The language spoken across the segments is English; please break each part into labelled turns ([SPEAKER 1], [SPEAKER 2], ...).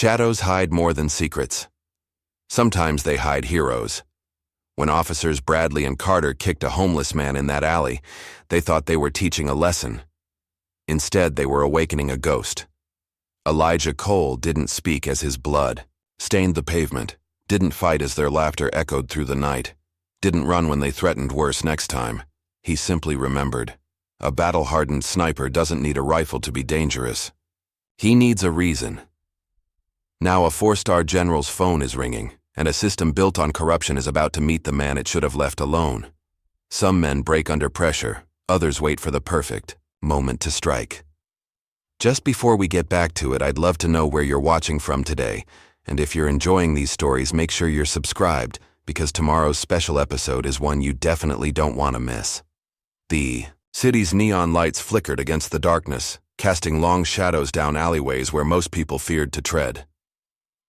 [SPEAKER 1] Shadows hide more than secrets. Sometimes they hide heroes. When officers Bradley and Carter kicked a homeless man in that alley, they thought they were teaching a lesson. Instead, they were awakening a ghost. Elijah Cole didn't speak as his blood stained the pavement, didn't fight as their laughter echoed through the night, didn't run when they threatened worse next time. He simply remembered. A battle-hardened sniper doesn't need a rifle to be dangerous. He needs a reason. Now a 4-star general's phone is ringing, and a system built on corruption is about to meet the man it should have left alone. Some men break under pressure, others wait for the perfect moment to strike. Just before we get back to it, I'd love to know where you're watching from today, and if you're enjoying these stories, make sure you're subscribed, because tomorrow's special episode is one you definitely don't want to miss. The city's neon lights flickered against the darkness, casting long shadows down alleyways where most people feared to tread.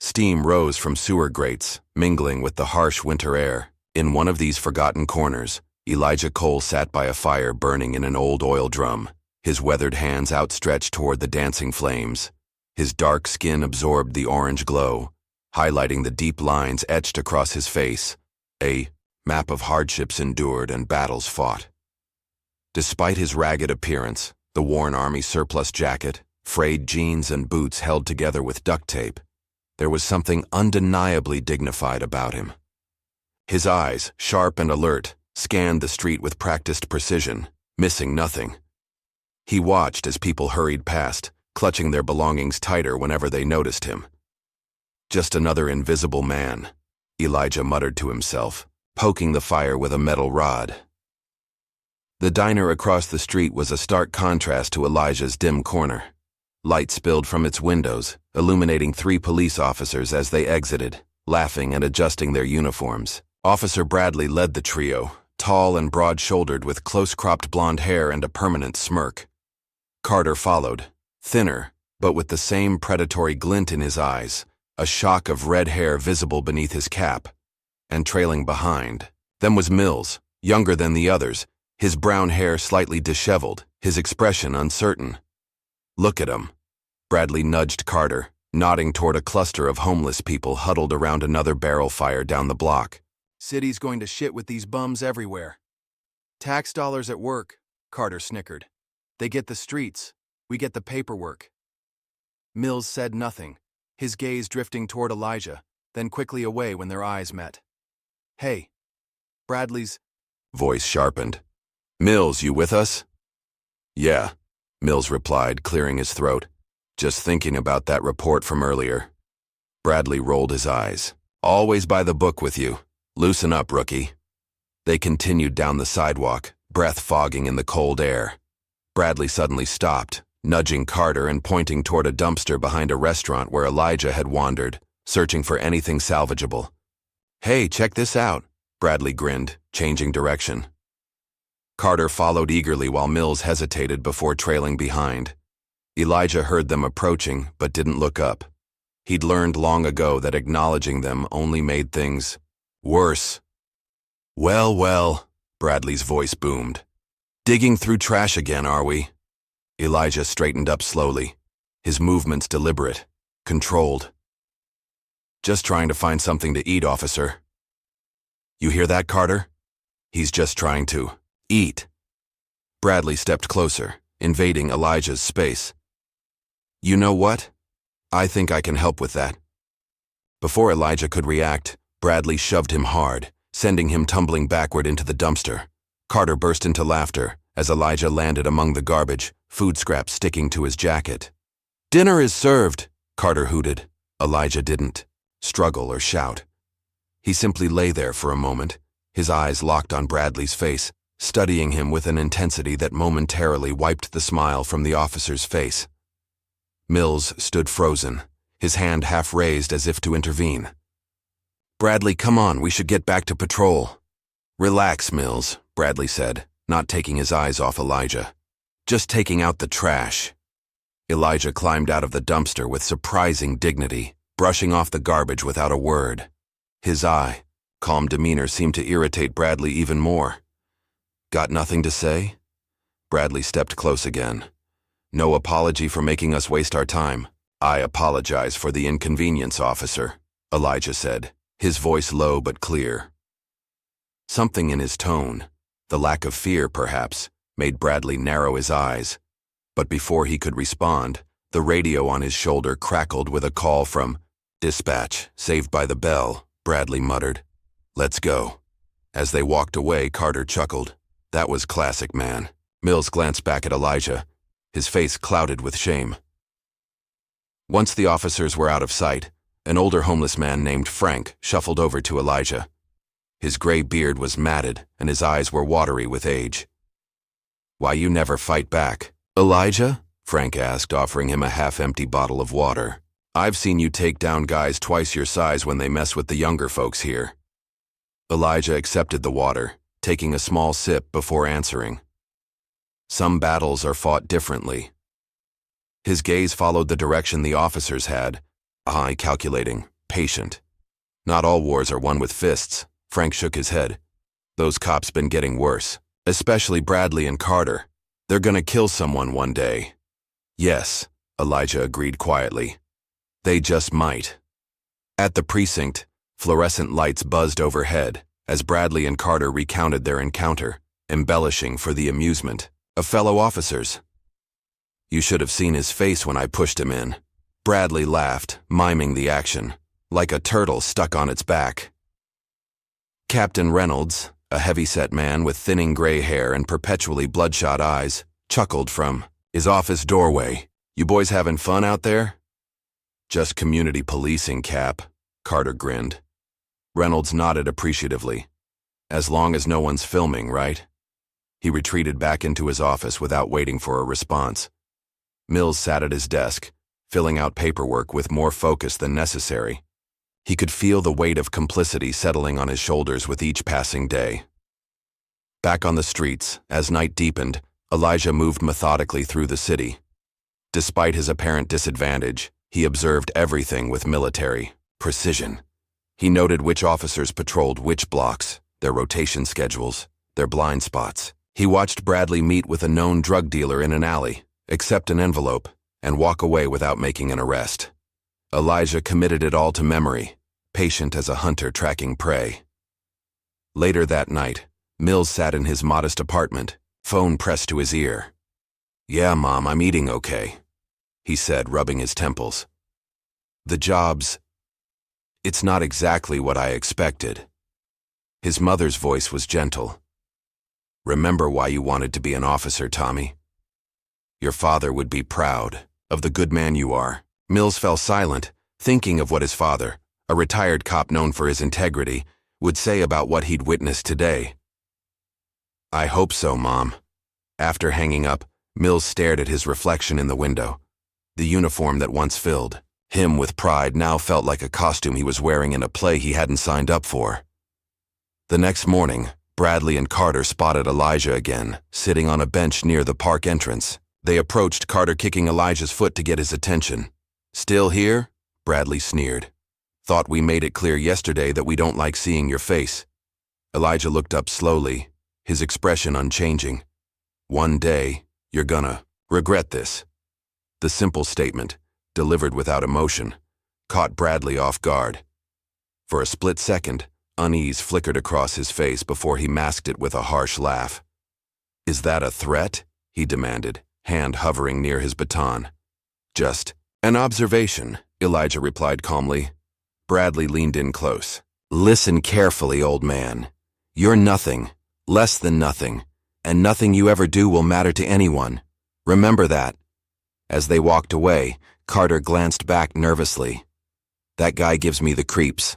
[SPEAKER 1] Steam rose from sewer grates, mingling with the harsh winter air. In one of these forgotten corners, Elijah Cole sat by a fire burning in an old oil drum, his weathered hands outstretched toward the dancing flames. His dark skin absorbed the orange glow, highlighting the deep lines etched across his face, a map of hardships endured and battles fought. Despite his ragged appearance, the worn army surplus jacket, frayed jeans, and boots held together with duct tape, there was something undeniably dignified about him. His eyes, sharp and alert, scanned the street with practiced precision, missing nothing. He watched as people hurried past, clutching their belongings tighter whenever they noticed him. Just another invisible man, Elijah muttered to himself, poking the fire with a metal rod. The diner across the street was a stark contrast to Elijah's dim corner. Light spilled from its windows, illuminating 3 police officers as they exited, laughing and adjusting their uniforms. Officer Bradley led the trio, tall and broad-shouldered with close-cropped blonde hair and a permanent smirk. Carter followed, thinner, but with the same predatory glint in his eyes, a shock of red hair visible beneath his cap. And trailing behind them was Mills, younger than the others, his brown hair slightly disheveled, his expression uncertain. "Look at 'em." Bradley nudged Carter, nodding toward a cluster of homeless people huddled around another barrel fire down the block. "City's going to shit with these bums everywhere." "Tax dollars at work," Carter snickered. "They get the streets, we get the paperwork." Mills said nothing, his gaze drifting toward Elijah, then quickly away when their eyes met. "Hey." Bradley's voice sharpened. "Mills, you with us?" "Yeah," Mills replied, clearing his throat. "Just thinking about that report from earlier." Bradley rolled his eyes. "Always by the book with you. Loosen up, rookie." They continued down the sidewalk, breath fogging in the cold air. Bradley suddenly stopped, nudging Carter and pointing toward a dumpster behind a restaurant where Elijah had wandered, searching for anything salvageable. "Hey, check this out," Bradley grinned, changing direction. Carter followed eagerly while Mills hesitated before trailing behind. Elijah heard them approaching, but didn't look up. He'd learned long ago that acknowledging them only made things worse. "Well, well," Bradley's voice boomed. "Digging through trash again, are we?" Elijah straightened up slowly, his movements deliberate, controlled. "Just trying to find something to eat, officer." "You hear that, Carter? He's just trying to eat." Bradley stepped closer, invading Elijah's space. "You know what? I think I can help with that." Before Elijah could react, Bradley shoved him hard, sending him tumbling backward into the dumpster. Carter burst into laughter as Elijah landed among the garbage, food scraps sticking to his jacket. "Dinner is served," Carter hooted. Elijah didn't struggle or shout. He simply lay there for a moment, his eyes locked on Bradley's face, studying him with an intensity that momentarily wiped the smile from the officer's face. Mills stood frozen, his hand half raised as if to intervene. "Bradley, come on, we should get back to patrol." "Relax, Mills," Bradley said, not taking his eyes off Elijah. "Just taking out the trash." Elijah climbed out of the dumpster with surprising dignity, brushing off the garbage without a word. His calm demeanor seemed to irritate Bradley even more. "Got nothing to say?" Bradley stepped close again. "No apology for making us waste our time. "I apologize for the inconvenience, officer," Elijah said, his voice low but clear. Something in his tone, the lack of fear perhaps, made Bradley narrow his eyes. But before he could respond, the radio on his shoulder crackled with a call from "Dispatch, Saved by the Bell," Bradley muttered. "Let's go." As they walked away, Carter chuckled. That was classic, man. Mills glanced back at Elijah, his face clouded with shame. Once the officers were out of sight, an older homeless man named Frank shuffled over to Elijah. His gray beard was matted, and his eyes were watery with age. "Why you never fight back, Elijah?" Frank asked, offering him a half-empty bottle of water. "I've seen you take down guys twice your size when they mess with the younger folks here." Elijah accepted the water, taking a small sip before answering. "Some battles are fought differently." His gaze followed the direction the officers had, eye calculating, patient. "Not all wars are won with fists," Frank shook his head. "Those cops been getting worse, especially Bradley and Carter. They're gonna kill someone one day." "Yes," Elijah agreed quietly. "They just might." At the precinct, fluorescent lights buzzed overhead as Bradley and Carter recounted their encounter, embellishing for the amusement of fellow officers. "You should have seen his face when I pushed him in." Bradley laughed, miming the action, like a turtle stuck on its back. Captain Reynolds, a heavy-set man with thinning gray hair and perpetually bloodshot eyes, chuckled from his office doorway. "You boys having fun out there?" "Just community policing, Cap," Carter grinned. Reynolds nodded appreciatively. "As long as no one's filming, right?" He retreated back into his office without waiting for a response. Mills sat at his desk, filling out paperwork with more focus than necessary. He could feel the weight of complicity settling on his shoulders with each passing day. Back on the streets, as night deepened, Elijah moved methodically through the city. Despite his apparent disadvantage, he observed everything with military precision. He noted which officers patrolled which blocks, their rotation schedules, their blind spots. He watched Bradley meet with a known drug dealer in an alley, accept an envelope, and walk away without making an arrest. Elijah committed it all to memory, patient as a hunter tracking prey. Later that night, Mills sat in his modest apartment, phone pressed to his ear. "Yeah, Mom, I'm eating okay," he said, rubbing his temples. "The job's... it's not exactly what I expected." His mother's voice was gentle. "Remember why you wanted to be an officer, Tommy. Your father would be proud of the good man you are." Mills fell silent, thinking of what his father, a retired cop known for his integrity, would say about what he'd witnessed today. "I hope so, Mom." After hanging up, Mills stared at his reflection in the window. The uniform that once filled him with pride now felt like a costume he was wearing in a play he hadn't signed up for. The next morning, Bradley and Carter spotted Elijah again, sitting on a bench near the park entrance. They approached, Carter kicking Elijah's foot to get his attention. "Still here?" Bradley sneered. "Thought we made it clear yesterday that we don't like seeing your face." Elijah looked up slowly, his expression unchanging. "One day, you're gonna regret this." The simple statement, delivered without emotion, caught Bradley off guard. For a split second, unease flickered across his face before he masked it with a harsh laugh. "Is that a threat?" he demanded, hand hovering near his baton. "Just an observation," Elijah replied calmly. Bradley leaned in close. "Listen carefully, old man. You're nothing, less than nothing, and nothing you ever do will matter to anyone. Remember that." As they walked away, Carter glanced back nervously. "That guy gives me the creeps."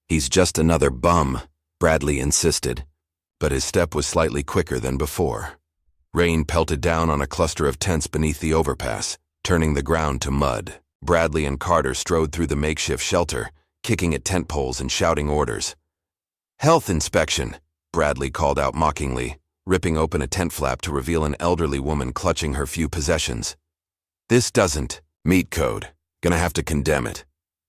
[SPEAKER 1] "He's just another bum," Bradley insisted, but his step was slightly quicker than before. Rain pelted down on a cluster of tents beneath the overpass, turning the ground to mud. Bradley and Carter strode through the makeshift shelter, kicking at tent poles and shouting orders. "Health inspection," Bradley called out mockingly, ripping open a tent flap to reveal an elderly woman clutching her few possessions. "This doesn't meet code. Gonna have to condemn it."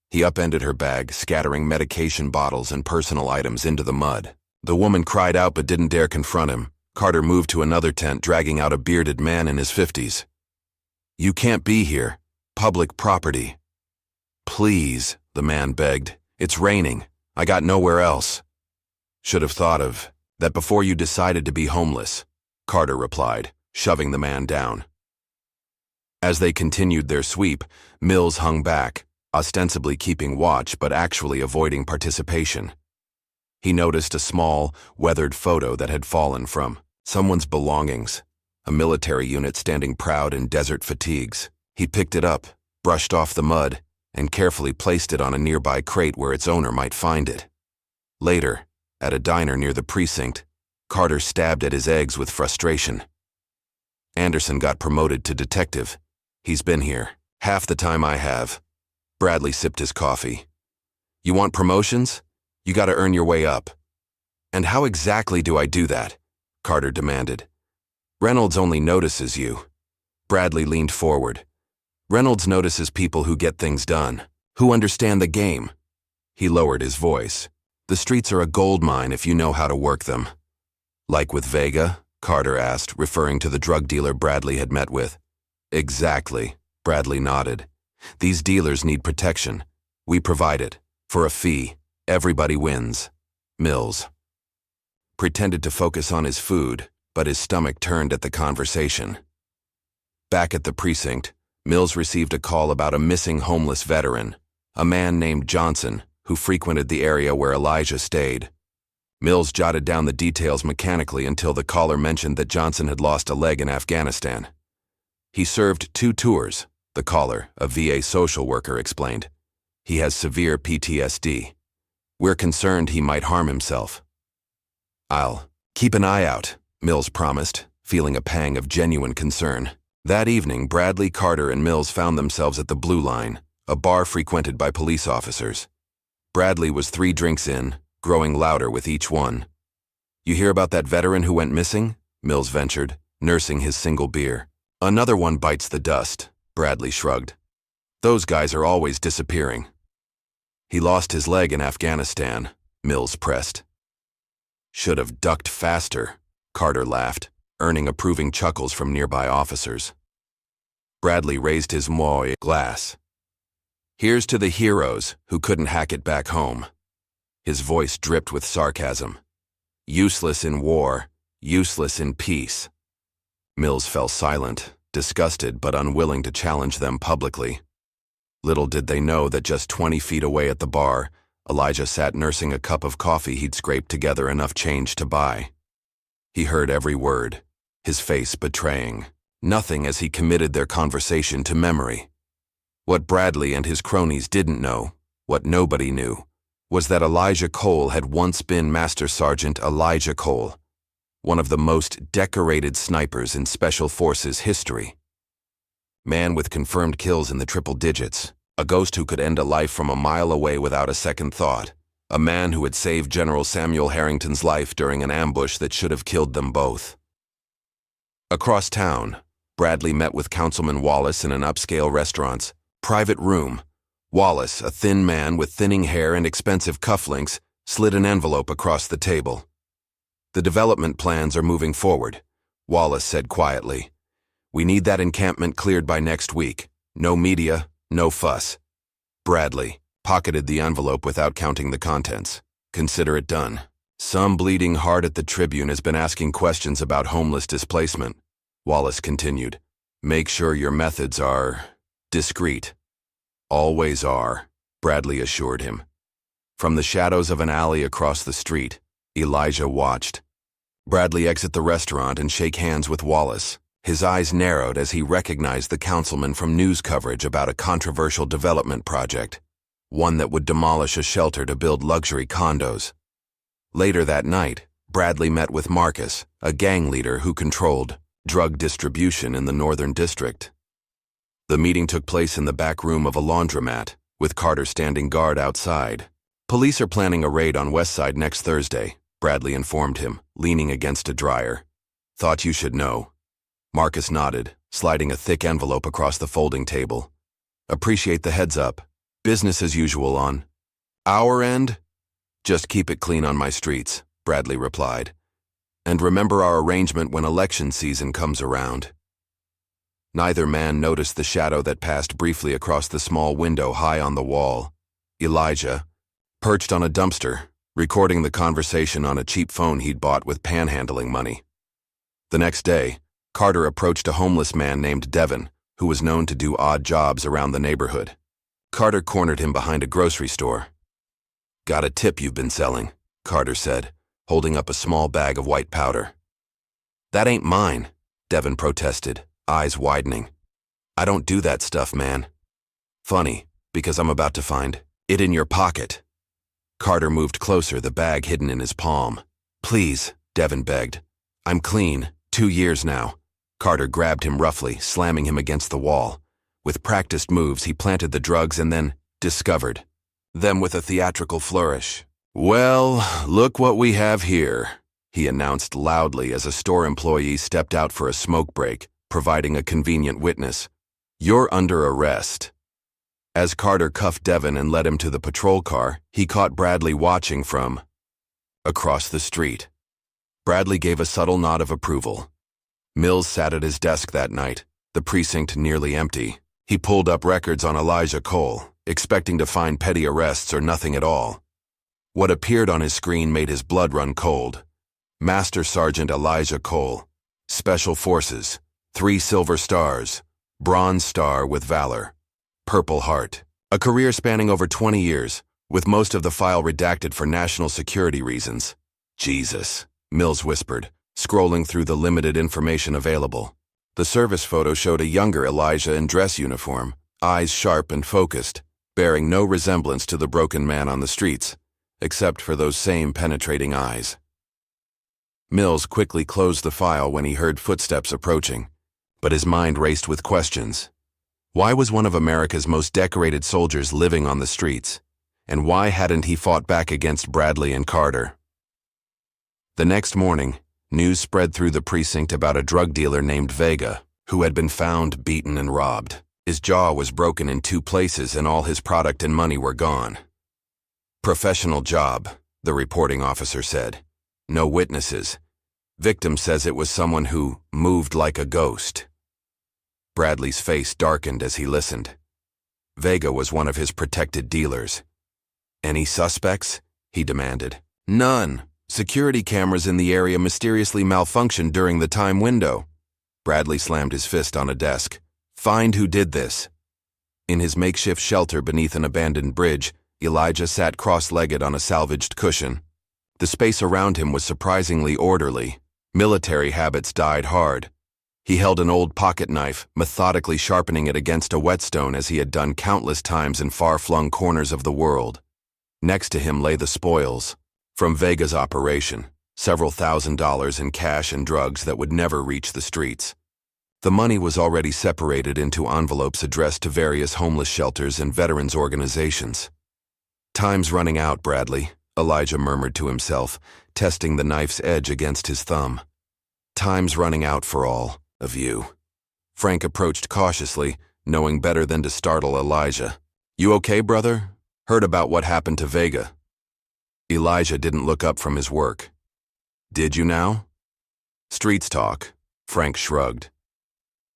[SPEAKER 1] He upended her bag, scattering medication bottles and personal items into the mud. The woman cried out but didn't dare confront him. Carter moved to another tent, dragging out a bearded man in his 50s. "You can't be here." Public property. Please, the man begged. It's raining. I got nowhere else. Should have thought of that before you decided to be homeless, Carter replied, shoving the man down. As they continued their sweep, Mills hung back, ostensibly keeping watch but actually avoiding participation. He noticed a small, weathered photo that had fallen from someone's belongings, a military unit standing proud in desert fatigues. He picked it up, brushed off the mud, and carefully placed it on a nearby crate where its owner might find it. Later, at a diner near the precinct, Carter stabbed at his eggs with frustration. Anderson got promoted to detective. He's been here half the time I have. Bradley sipped his coffee. You want promotions? You gotta earn your way up. And how exactly do I do that? Carter demanded. Reynolds only notices you. Bradley leaned forward. Reynolds notices people who get things done, who understand the game. He lowered his voice. The streets are a gold mine if you know how to work them. Like with Vega? Carter asked, referring to the drug dealer Bradley had met with. Exactly, Bradley nodded. These dealers need protection. We provide it. For a fee. Everybody wins. Mills pretended to focus on his food, but his stomach turned at the conversation. Back at the precinct, Mills received a call about a missing homeless veteran, a man named Johnson, who frequented the area where Elijah stayed. Mills jotted down the details mechanically until the caller mentioned that Johnson had lost a leg in Afghanistan. He served 2 tours, the caller, a VA social worker, explained. He has severe PTSD. We're concerned he might harm himself. I'll keep an eye out, Mills promised, feeling a pang of genuine concern. That evening, Bradley, Carter, and Mills found themselves at the Blue Line, a bar frequented by police officers. Bradley was 3 drinks in, growing louder with each one. You hear about that veteran who went missing? Mills ventured, nursing his single beer. Another one bites the dust, Bradley shrugged. Those guys are always disappearing. He lost his leg in Afghanistan, Mills pressed. Should have ducked faster, Carter laughed, earning approving chuckles from nearby officers. Bradley raised his moe glass. Here's to the heroes who couldn't hack it back home. His voice dripped with sarcasm. Useless in war, useless in peace. Mills fell silent, disgusted but unwilling to challenge them publicly. Little did they know that just 20 feet away at the bar, Elijah sat nursing a cup of coffee he'd scraped together enough change to buy. He heard every word, his face betraying nothing as he committed their conversation to memory. What Bradley and his cronies didn't know, what nobody knew, was that Elijah Cole had once been Master Sergeant Elijah Cole, one of the most decorated snipers in Special Forces history. Man with confirmed kills in the triple digits, a ghost who could end a life from a mile away without a second thought, a man who had saved General Samuel Harrington's life during an ambush that should have killed them both. Across town, Bradley met with Councilman Wallace in an upscale restaurant's private room. Wallace, a thin man with thinning hair and expensive cufflinks, slid an envelope across the table. The development plans are moving forward, Wallace said quietly. We need that encampment cleared by next week. No media, no fuss. Bradley pocketed the envelope without counting the contents. Consider it done. Some bleeding heart at the Tribune has been asking questions about homeless displacement. Wallace continued. Make sure your methods are discreet. Always are, Bradley assured him. From the shadows of an alley across the street, Elijah watched Bradley exit the restaurant and shake hands with Wallace. His eyes narrowed as he recognized the councilman from news coverage about a controversial development project, one that would demolish a shelter to build luxury condos. Later that night, Bradley met with Marcus, a gang leader who controlled drug distribution in the Northern District. The meeting took place in the back room of a laundromat, with Carter standing guard outside. Police are planning a raid on West Side next Thursday, Bradley informed him, leaning against a dryer. Thought you should know. Marcus nodded, sliding a thick envelope across the folding table. Appreciate the heads up. Business as usual on our end? Just keep it clean on my streets, Bradley replied. And remember our arrangement when election season comes around. Neither man noticed the shadow that passed briefly across the small window high on the wall. Elijah, perched on a dumpster, recording the conversation on a cheap phone he'd bought with panhandling money. The next day, Carter approached a homeless man named Devin, who was known to do odd jobs around the neighborhood. Carter cornered him behind a grocery store. "Got a tip you've been selling," Carter said, holding up a small bag of white powder. "That ain't mine," Devin protested, eyes widening. "I don't do that stuff, man." "Funny, because I'm about to find it in your pocket." Carter moved closer, the bag hidden in his palm. "Please," Devin begged. "I'm clean, 2 years now." Carter grabbed him roughly, slamming him against the wall. With practiced moves, he planted the drugs and then discovered them with a theatrical flourish. "Well, look what we have here," he announced loudly as a store employee stepped out for a smoke break, providing a convenient witness. "You're under arrest." As Carter cuffed Devin and led him to the patrol car, he caught Bradley watching from across the street. Bradley gave a subtle nod of approval. Mills sat at his desk that night, the precinct nearly empty. He pulled up records on Elijah Cole, expecting to find petty arrests or nothing at all. What appeared on his screen made his blood run cold. Master Sergeant Elijah Cole, Special Forces, 3 silver stars, Bronze Star with Valor, Purple Heart. A career spanning over 20 years, with most of the file redacted for national security reasons. "Jesus," Mills whispered, scrolling through the limited information available. The service photo showed a younger Elijah in dress uniform, eyes sharp and focused, bearing no resemblance to the broken man on the streets, except for those same penetrating eyes. Mills quickly closed the file when he heard footsteps approaching, but his mind raced with questions. Why was one of America's most decorated soldiers living on the streets? And why hadn't he fought back against Bradley and Carter? The next morning, news spread through the precinct about a drug dealer named Vega, who had been found beaten and robbed. His jaw was broken in 2 places and all his product and money were gone. "Professional job," the reporting officer said. "No witnesses. Victim says it was someone who moved like a ghost." Bradley's face darkened as he listened. Vega was one of his protected dealers. "Any suspects?" he demanded. "None. Security cameras in the area mysteriously malfunctioned during the time window." Bradley slammed his fist on a desk. "Find who did this." In his makeshift shelter beneath an abandoned bridge, Elijah sat cross-legged on a salvaged cushion. The space around him was surprisingly orderly. Military habits died hard. He held an old pocket knife, methodically sharpening it against a whetstone as he had done countless times in far-flung corners of the world. Next to him lay the spoils from Vega's operation, several $1,000s in cash and drugs that would never reach the streets. The money was already separated into envelopes addressed to various homeless shelters and veterans organizations. "Time's running out, Bradley," Elijah murmured to himself, testing the knife's edge against his thumb. "Time's running out for all of you." Frank approached cautiously, knowing better than to startle Elijah. "You okay, brother? Heard about what happened to Vega." Elijah didn't look up from his work. "Did you now?" "Streets talk," Frank shrugged.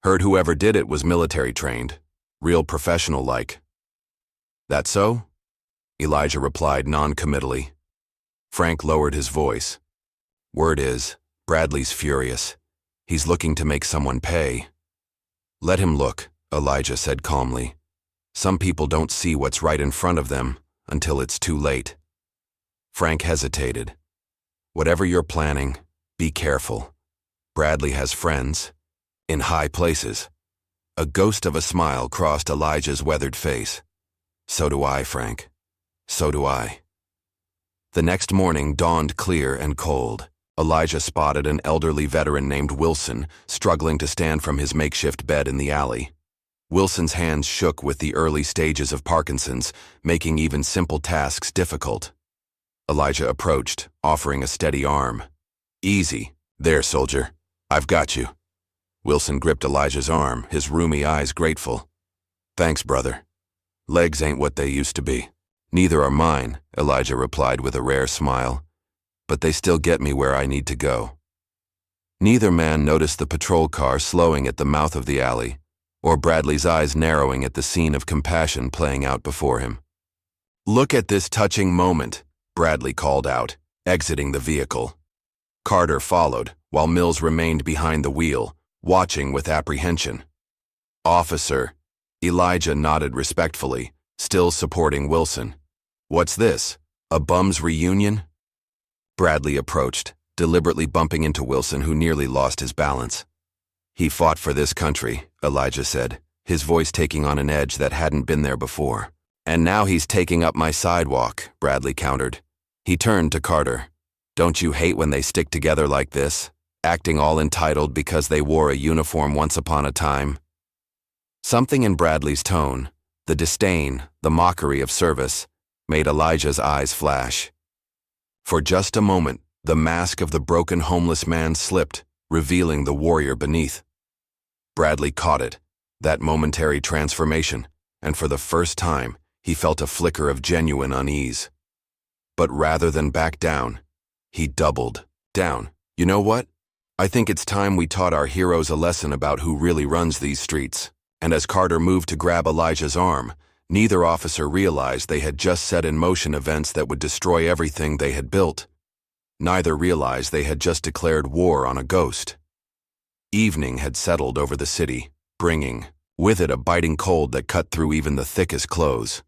[SPEAKER 1] "Heard whoever did it was military trained, real professional-like." "That so?" Elijah replied non-committally. Frank lowered his voice. "Word is, Bradley's furious. He's looking to make someone pay." "Let him look," Elijah said calmly. "Some people don't see what's right in front of them until it's too late." Frank hesitated. "Whatever you're planning, be careful. Bradley has friends in high places." A ghost of a smile crossed Elijah's weathered face. "So do I, Frank. So do I." The next morning dawned clear and cold. Elijah spotted an elderly veteran named Wilson struggling to stand from his makeshift bed in the alley. Wilson's hands shook with the early stages of Parkinson's, making even simple tasks difficult. Elijah approached, offering a steady arm. "Easy. There, soldier. I've got you." Wilson gripped Elijah's arm, his roomy eyes grateful. "Thanks, brother. Legs ain't what they used to be." "Neither are mine," Elijah replied with a rare smile. "But they still get me where I need to go." Neither man noticed the patrol car slowing at the mouth of the alley, or Bradley's eyes narrowing at the scene of compassion playing out before him. "Look at this touching moment," Bradley called out, exiting the vehicle. Carter followed, while Mills remained behind the wheel, watching with apprehension. "Officer," Elijah nodded respectfully, still supporting Wilson. "What's this? A bum's reunion?" Bradley approached, deliberately bumping into Wilson, who nearly lost his balance. "He fought for this country," Elijah said, his voice taking on an edge that hadn't been there before. "And now he's taking up my sidewalk," Bradley countered. He turned to Carter. "Don't you hate when they stick together like this, acting all entitled because they wore a uniform once upon a time?" Something in Bradley's tone, the disdain, the mockery of service, made Elijah's eyes flash. For just a moment, the mask of the broken homeless man slipped, revealing the warrior beneath. Bradley caught it, that momentary transformation, and for the first time, he felt a flicker of genuine unease. But rather than back down, he doubled down. "You know what? I think it's time we taught our heroes a lesson about who really runs these streets." And as Carter moved to grab Elijah's arm, neither officer realized they had just set in motion events that would destroy everything they had built. Neither realized they had just declared war on a ghost. Evening had settled over the city, bringing with it a biting cold that cut through even the thickest clothes.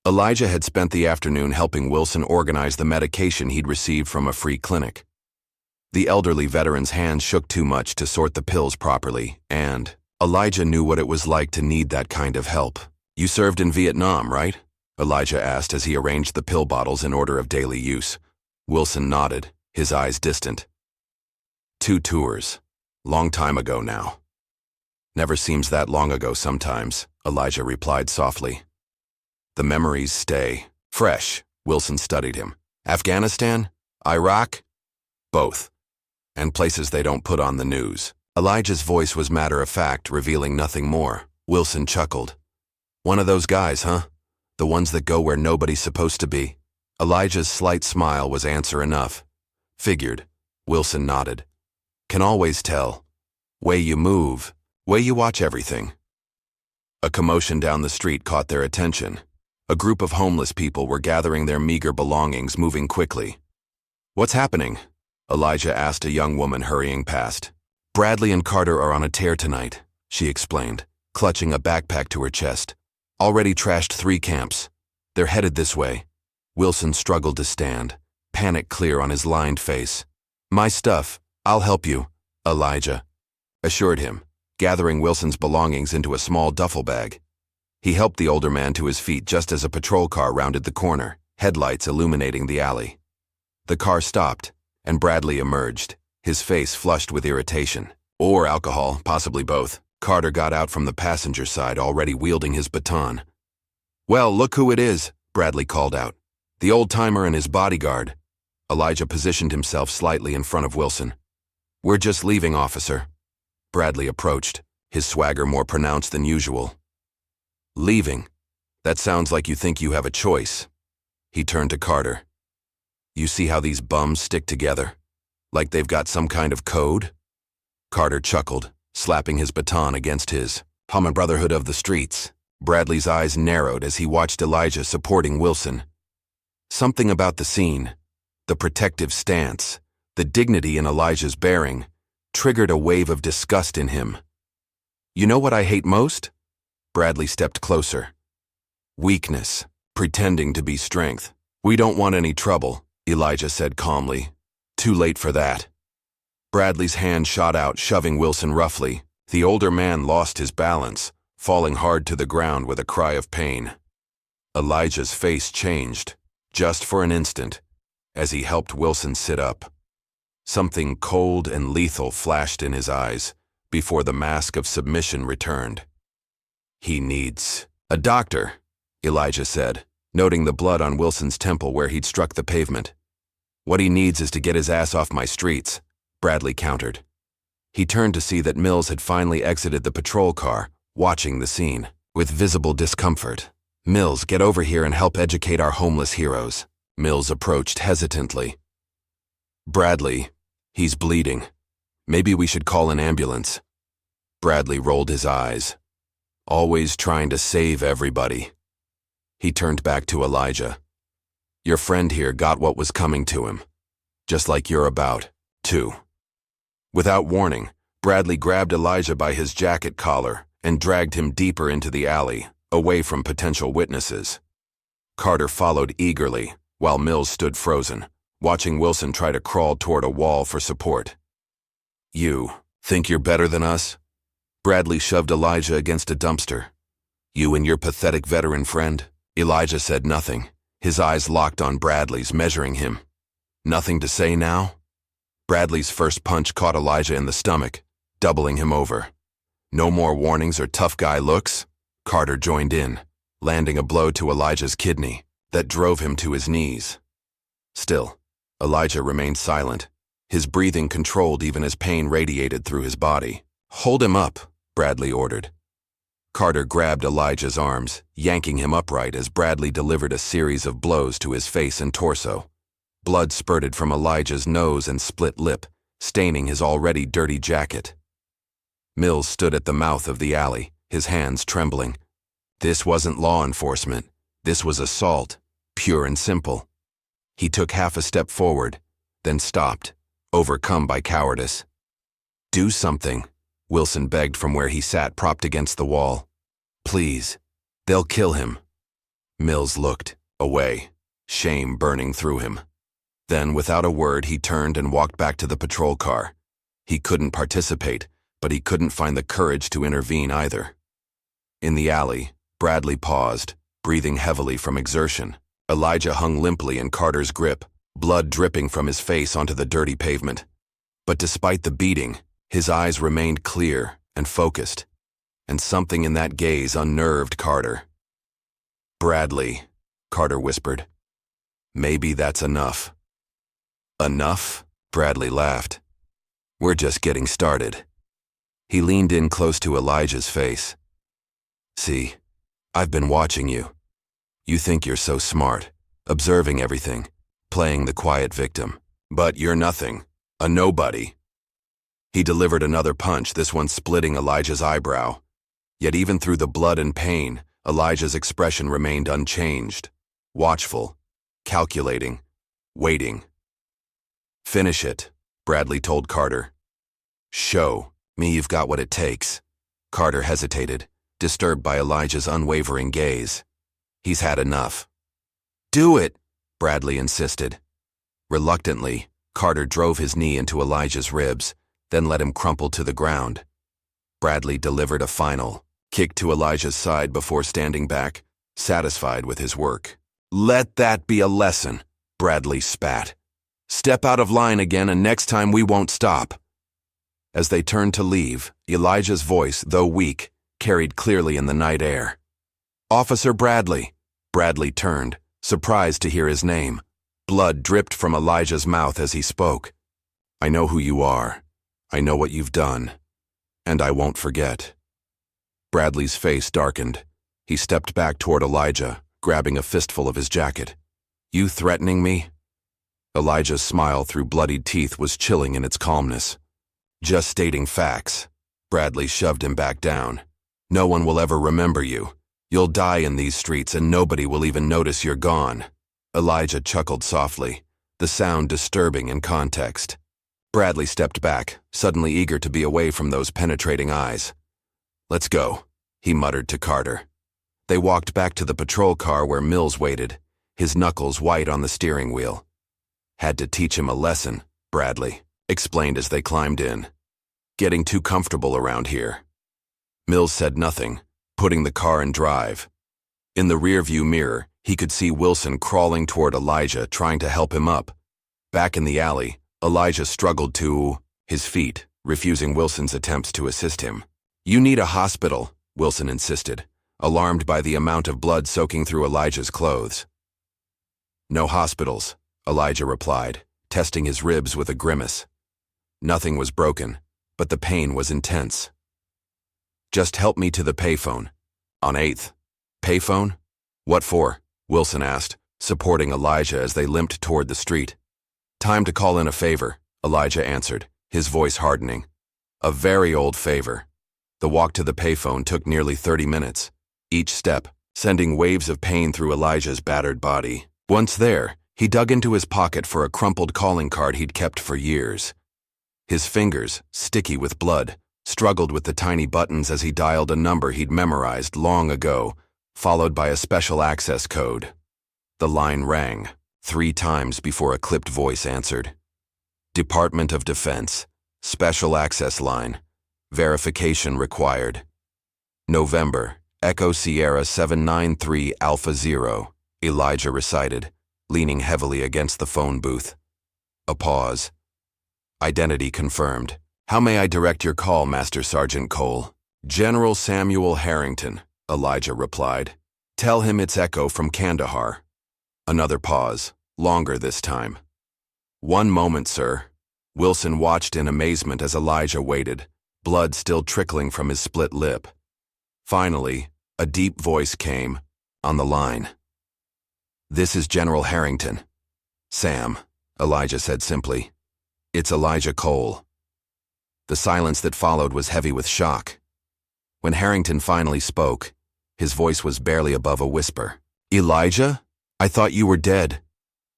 [SPEAKER 1] Elijah had spent the afternoon helping Wilson organize the medication he'd received from a free clinic. The elderly veteran's hands shook too much to sort the pills properly, and Elijah knew what it was like to need that kind of help. "You served in Vietnam, right?" Elijah asked as he arranged the pill bottles in order of daily use. Wilson nodded, his eyes distant. "2 tours. Long time ago now." "Never seems that long ago sometimes," Elijah replied softly. "The memories stay fresh." Wilson studied him. "Afghanistan? Iraq?" "Both. And places they don't put on the news." Elijah's voice was matter-of-fact, revealing nothing more. Wilson chuckled. "One of those guys, huh? The ones that go where nobody's supposed to be?" Elijah's slight smile was answer enough. "Figured." Wilson nodded. "Can always tell. Way you move, way you watch everything." A commotion down the street caught their attention. A group of homeless people were gathering their meager belongings, moving quickly. "What's happening?" Elijah asked a young woman hurrying past. "Bradley and Carter are on a tear tonight," she explained, clutching a backpack to her chest. "Already trashed 3 camps. They're headed this way." Wilson struggled to stand, panic clear on his lined face. "My stuff, I'll help you," Elijah assured him, gathering Wilson's belongings into a small duffel bag. He helped the older man to his feet just as a patrol car rounded the corner, headlights illuminating the alley. The car stopped, and Bradley emerged, his face flushed with irritation. Or alcohol, possibly both. Carter got out from the passenger side, already wielding his baton. "Well, look who it is," Bradley called out. "The old-timer and his bodyguard." Elijah positioned himself slightly in front of Wilson. "We're just leaving, officer." Bradley approached, his swagger more pronounced than usual. "Leaving? That sounds like you think you have a choice." He turned to Carter. "You see how these bums stick together? Like they've got some kind of code?" Carter chuckled, slapping his baton against his common brotherhood of the streets. Bradley's eyes narrowed as he watched Elijah supporting Wilson. Something about the scene, the protective stance, the dignity in Elijah's bearing, triggered a wave of disgust in him. "You know what I hate most?" Bradley stepped closer. "Weakness, pretending to be strength. We don't want any trouble," Elijah said calmly. "Too late for that." Bradley's hand shot out, shoving Wilson roughly. The older man lost his balance, falling hard to the ground with a cry of pain. Elijah's face changed, just for an instant, as he helped Wilson sit up. Something cold and lethal flashed in his eyes before the mask of submission returned. "He needs a doctor," Elijah said, noting the blood on Wilson's temple where he'd struck the pavement. "What he needs is to get his ass off my streets," Bradley countered. He turned to see that Mills had finally exited the patrol car, watching the scene with visible discomfort. "Mills, get over here and help educate our homeless heroes." Mills approached hesitantly. "Bradley, he's bleeding. Maybe we should call an ambulance." Bradley rolled his eyes. Always trying to save everybody. He turned back to Elijah. Your friend here got what was coming to him. Just like you're about to. Without warning, Bradley grabbed Elijah by his jacket collar and dragged him deeper into the alley, away from potential witnesses. Carter followed eagerly, while Mills stood frozen, watching Wilson try to crawl toward a wall for support. You think you're better than us? Bradley shoved Elijah against a dumpster. You and your pathetic veteran friend? Elijah said nothing, his eyes locked on Bradley's, measuring him. Nothing to say now? Bradley's first punch caught Elijah in the stomach, doubling him over. No more warnings or tough guy looks? Carter joined in, landing a blow to Elijah's kidney that drove him to his knees. Still, Elijah remained silent, his breathing controlled even as pain radiated through his body. Hold him up, Bradley ordered. Carter grabbed Elijah's arms, yanking him upright as Bradley delivered a series of blows to his face and torso. Blood spurted from Elijah's nose and split lip, staining his already dirty jacket. Mills stood at the mouth of the alley, his hands trembling. This wasn't law enforcement. This was assault, pure and simple. He took half a step forward, then stopped, overcome by cowardice. Do something, Wilson begged from where he sat propped against the wall. Please, they'll kill him. Mills looked away, shame burning through him. Then, without a word, he turned and walked back to the patrol car. He couldn't participate, but he couldn't find the courage to intervene either. In the alley, Bradley paused, breathing heavily from exertion. Elijah hung limply in Carter's grip, blood dripping from his face onto the dirty pavement. But despite the beating, his eyes remained clear and focused, and something in that gaze unnerved Carter. Bradley, Carter whispered. Maybe that's enough. Enough? Bradley laughed. We're just getting started. He leaned in close to Elijah's face. See, I've been watching you. You think you're so smart, observing everything, playing the quiet victim. But you're nothing, a nobody. He delivered another punch, this one splitting Elijah's eyebrow. Yet even through the blood and pain, Elijah's expression remained unchanged, watchful, calculating, waiting. Finish it, Bradley told Carter. Show me you've got what it takes. Carter hesitated, disturbed by Elijah's unwavering gaze. He's had enough. Do it, Bradley insisted. Reluctantly, Carter drove his knee into Elijah's ribs, then let him crumple to the ground. Bradley delivered a final kick to Elijah's side before standing back, satisfied with his work. Let that be a lesson, Bradley spat. Step out of line again and next time we won't stop. As they turned to leave, Elijah's voice, though weak, carried clearly in the night air. Officer Bradley. Bradley turned, surprised to hear his name. Blood dripped from Elijah's mouth as he spoke. I know who you are. I know what you've done. And I won't forget. Bradley's face darkened. He stepped back toward Elijah, grabbing a fistful of his jacket. You threatening me? Elijah's smile through bloodied teeth was chilling in its calmness. Just stating facts. Bradley shoved him back down. No one will ever remember you. You'll die in these streets and nobody will even notice you're gone. Elijah chuckled softly, the sound disturbing in context. Bradley stepped back, suddenly eager to be away from those penetrating eyes. Let's go, he muttered to Carter. They walked back to the patrol car where Mills waited, his knuckles white on the steering wheel. Had to teach him a lesson, Bradley explained as they climbed in. Getting too comfortable around here. Mills said nothing, putting the car in drive. In the rearview mirror, he could see Wilson crawling toward Elijah, trying to help him up. Back in the alley, Elijah struggled to his feet, refusing Wilson's attempts to assist him. You need a hospital, Wilson insisted, alarmed by the amount of blood soaking through Elijah's clothes. No hospitals, Elijah replied, testing his ribs with a grimace. Nothing was broken, but the pain was intense. Just help me to the payphone. On 8th. Payphone? What for? Wilson asked, supporting Elijah as they limped toward the street. Time to call in a favor, Elijah answered, his voice hardening. A very old favor. The walk to the payphone took nearly 30 minutes, each step sending waves of pain through Elijah's battered body. Once there, he dug into his pocket for a crumpled calling card he'd kept for years. His fingers, sticky with blood, struggled with the tiny buttons as he dialed a number he'd memorized long ago, followed by a special access code. The line rang 3 times before a clipped voice answered. Department of Defense, Special Access Line, verification required. November, Echo Sierra 793 Alpha 0, Elijah recited, leaning heavily against the phone booth. A pause. Identity confirmed. How may I direct your call, Master Sergeant Cole? General Samuel Harrington, Elijah replied. Tell him it's Echo from Kandahar. Another pause, longer this time. 1 moment, sir. Wilson watched in amazement as Elijah waited, blood still trickling from his split lip. Finally, a deep voice came, on the line. This is General Harrington. Sam, Elijah said simply. It's Elijah Cole. The silence that followed was heavy with shock. When Harrington finally spoke, his voice was barely above a whisper. Elijah? I thought you were dead.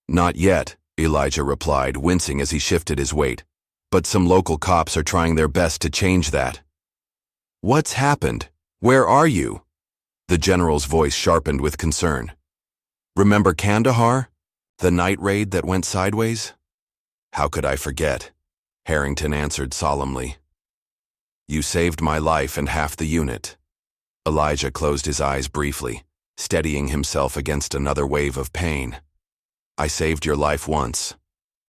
[SPEAKER 1] Not yet, Elijah replied, wincing as he shifted his weight. But some local cops are trying their best to change that. What's happened? Where are you? The general's voice sharpened with concern. Remember Kandahar? The night raid that went sideways? How could I forget? Harrington answered solemnly. You saved my life and half the unit. Elijah closed his eyes briefly, steadying himself against another wave of pain. I saved your life once.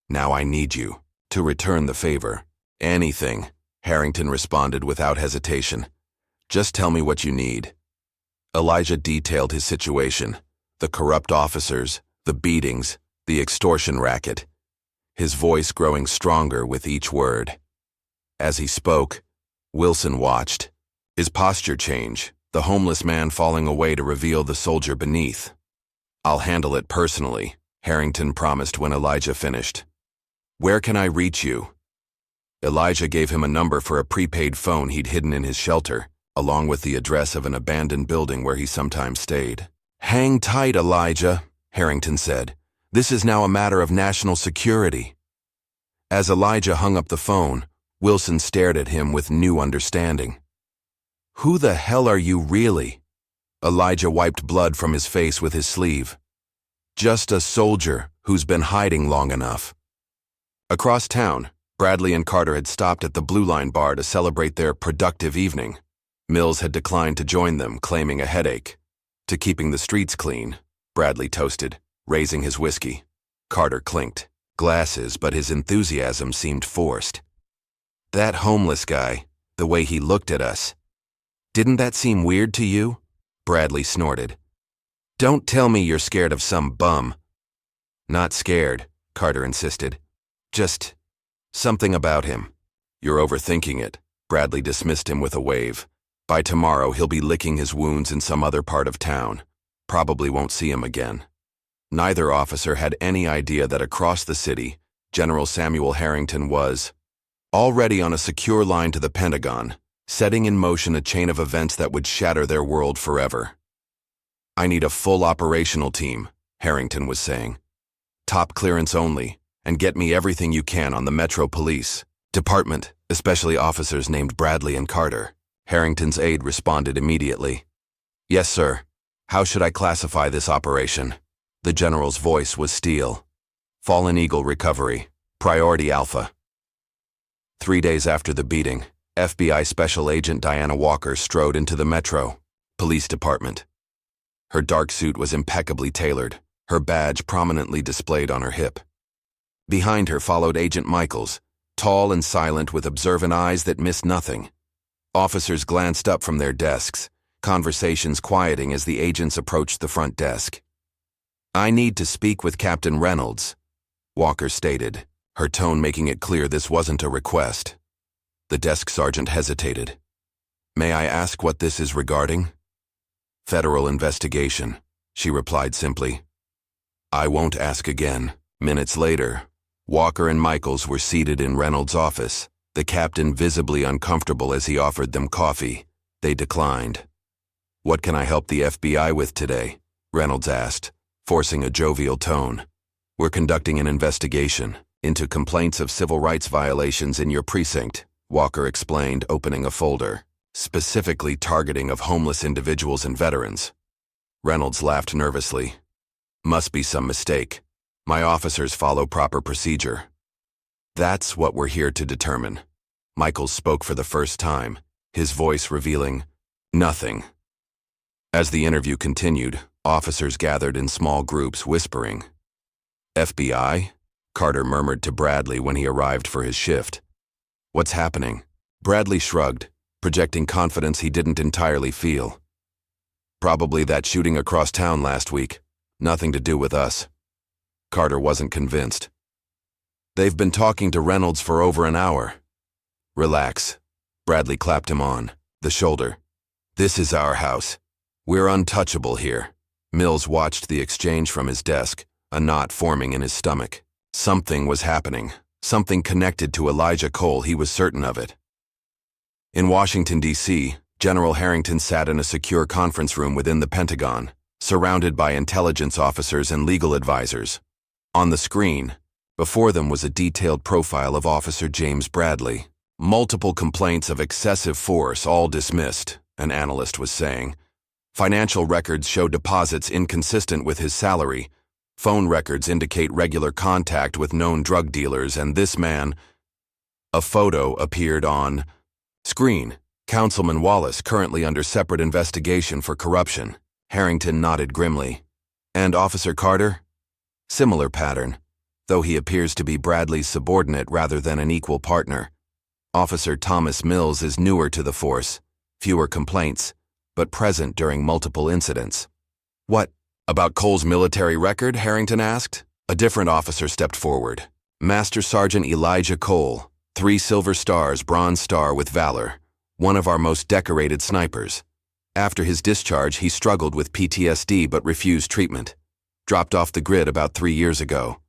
[SPEAKER 1] Now I need you to return the favor. Anything, Harrington responded without hesitation. Just tell me what you need. Elijah detailed his situation, the corrupt officers, the beatings, the extortion racket, his voice growing stronger with each word. As he spoke, Wilson watched, his posture change, the homeless man falling away to reveal the soldier beneath. I'll handle it personally, Harrington promised when Elijah finished. Where can I reach you? Elijah gave him a number for a prepaid phone he'd hidden in his shelter, along with the address of an abandoned building where he sometimes stayed. Hang tight, Elijah, Harrington said. This is now a matter of national security. As Elijah hung up the phone, Wilson stared at him with new understanding. Who the hell are you really? Elijah wiped blood from his face with his sleeve. Just a soldier who's been hiding long enough. Across town, Bradley and Carter had stopped at the Blue Line bar to celebrate their productive evening. Mills had declined to join them, claiming a headache. To keeping the streets clean, Bradley toasted, raising his whiskey. Carter clinked glasses, but his enthusiasm seemed forced. That homeless guy, the way he looked at us. Didn't that seem weird to you? Bradley snorted. Don't tell me you're scared of some bum. Not scared, Carter insisted. Just something about him. You're overthinking it, Bradley dismissed him with a wave. By tomorrow, he'll be licking his wounds in some other part of town. Probably won't see him again. Neither officer had any idea that across the city, General Samuel Harrington was already on a secure line to the Pentagon, setting in motion a chain of events that would shatter their world forever. I need a full operational team, Harrington was saying. Top clearance only, and get me everything you can on the Metro Police Department, especially officers named Bradley and Carter. Harrington's aide responded immediately. Yes, sir. How should I classify this operation? The general's voice was steel. Fallen Eagle recovery. Priority Alpha. 3 days after the beating, FBI Special Agent Diana Walker strode into the Metro Police Department. Her dark suit was impeccably tailored, her badge prominently displayed on her hip. Behind her followed Agent Michaels, tall and silent with observant eyes that missed nothing. Officers glanced up from their desks, conversations quieting as the agents approached the front desk. I need to speak with Captain Reynolds, Walker stated, her tone making it clear this wasn't a request. The desk sergeant hesitated. May I ask what this is regarding? Federal investigation, she replied simply. I won't ask again. Minutes later, Walker and Michaels were seated in Reynolds' office, The captain visibly uncomfortable as he offered them coffee. They declined. "What can I help the FBI with today?" Reynolds asked, forcing a jovial tone. "We're conducting an investigation into complaints of civil rights violations in your precinct," Walker explained, opening a folder, "specifically targeting of homeless individuals and veterans." Reynolds laughed nervously. "Must be some mistake. My officers follow proper procedure." "That's what we're here to determine." Michaels spoke for the first time, his voice revealing nothing. As the interview continued, officers gathered in small groups, whispering. "FBI?" Carter murmured to Bradley when he arrived for his shift. "What's happening?" Bradley shrugged, projecting confidence he didn't entirely feel. "Probably that shooting across town last week. Nothing to do with us." Carter wasn't convinced. "They've been talking to Reynolds for over an hour." "Relax." Bradley clapped him on the shoulder. "This is our house. We're untouchable here." Mills watched the exchange from his desk, a knot forming in his stomach. Something was happening, something connected to Elijah Cole, he was certain of it. In Washington, D.C., General Harrington sat in a secure conference room within the Pentagon, surrounded by intelligence officers and legal advisors. On the screen, before them was a detailed profile of Officer James Bradley. "Multiple complaints of excessive force, all dismissed," an analyst was saying. "Financial records show deposits inconsistent with his salary. Phone records indicate regular contact with known drug dealers, and this man..." A photo appeared on screen. "Councilman Wallace currently under separate investigation for corruption." Harrington nodded grimly. "And Officer Carter?" "Similar pattern, though he appears to be Bradley's subordinate rather than an equal partner. Officer Thomas Mills is newer to the force, fewer complaints, but present during multiple incidents." "What about Cole's military record?" Harrington asked. A different officer stepped forward. "Master Sergeant Elijah Cole, 3 Silver Stars, Bronze Star with Valor, one of our most decorated snipers. After his discharge, he struggled with PTSD but refused treatment. Dropped off the grid about 3 years ago."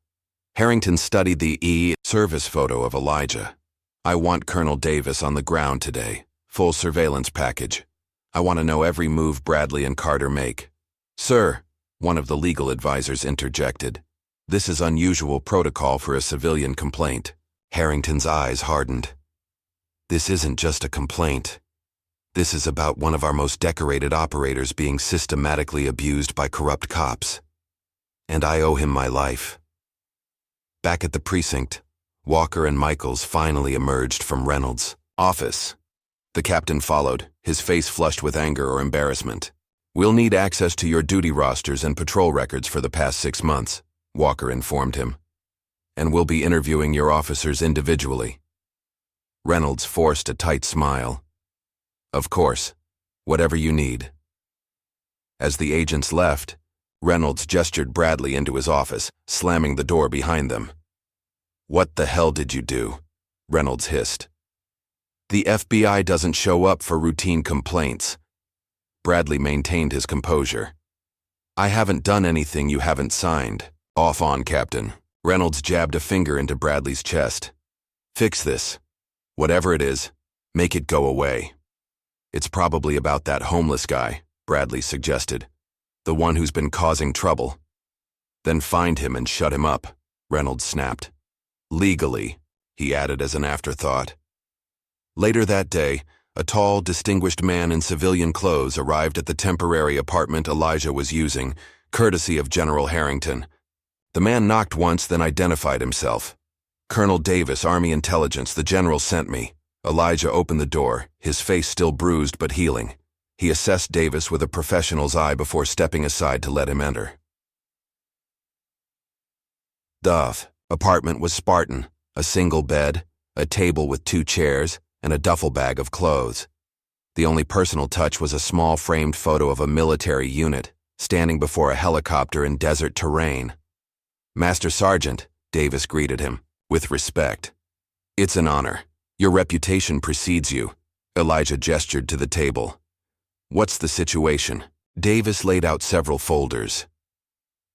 [SPEAKER 1] Harrington studied the service photo of Elijah. "I want Colonel Davis on the ground today. Full surveillance package. I want to know every move Bradley and Carter make." "Sir," one of the legal advisors interjected, "this is unusual protocol for a civilian complaint." Harrington's eyes hardened. "This isn't just a complaint. This is about one of our most decorated operators being systematically abused by corrupt cops. And I owe him my life." Back at the precinct, Walker and Michaels finally emerged from Reynolds' office. The captain followed, his face flushed with anger or embarrassment. "We'll need access to your duty rosters and patrol records for the past 6 months, Walker informed him. "And we'll be interviewing your officers individually." Reynolds forced a tight smile. "Of course, whatever you need." As the agents left, Reynolds gestured Bradley into his office, slamming the door behind them. "What the hell did you do?" Reynolds hissed. "The FBI doesn't show up for routine complaints." Bradley maintained his composure. "I haven't done anything you haven't signed." "Off on, Captain." Reynolds jabbed a finger into Bradley's chest. "Fix this. Whatever it is, make it go away." "It's probably about that homeless guy," Bradley suggested. "The one who's been causing trouble." "Then find him and shut him up," Reynolds snapped. "Legally," he added as an afterthought. Later that day, a tall, distinguished man in civilian clothes arrived at the temporary apartment Elijah was using, courtesy of General Harrington. The man knocked once, then identified himself. "Colonel Davis, Army Intelligence, the General sent me." Elijah opened the door, his face still bruised but healing. He assessed Davis with a professional's eye before stepping aside to let him enter. The apartment was Spartan, a single bed, a table with 2 chairs, and a duffel bag of clothes. The only personal touch was a small framed photo of a military unit, standing before a helicopter in desert terrain. "Master Sergeant," Davis greeted him, with respect. "It's an honor. Your reputation precedes you." Elijah gestured to the table. "What's the situation?" Davis laid out several folders.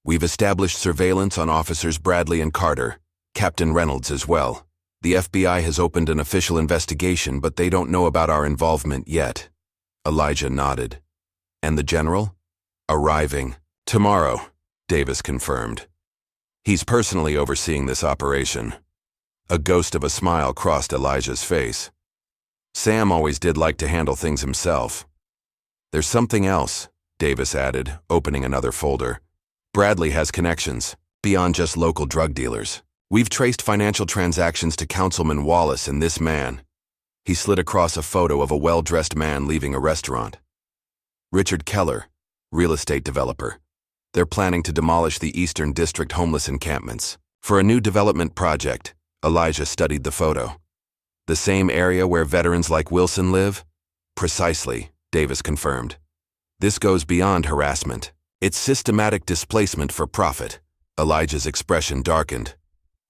[SPEAKER 1] "We've established surveillance on Officers Bradley and Carter, Captain Reynolds as well. The FBI has opened an official investigation, but they don't know about our involvement yet. Elijah nodded. And the general? Arriving tomorrow, Davis confirmed. He's personally overseeing this operation. A ghost of a smile crossed Elijah's face. Sam always did like to handle things himself. There's something else, Davis added, opening another folder. Bradley has connections, beyond just local drug dealers. We've traced financial transactions to Councilman Wallace and this man. He slid across a photo of a well-dressed man leaving a restaurant. Richard Keller, real estate developer. They're planning to demolish the Eastern District homeless encampments. For a new development project, Elijah studied the photo. The same area where veterans like Wilson live? Precisely, Davis confirmed. This goes beyond harassment. It's systematic displacement for profit. Elijah's expression darkened.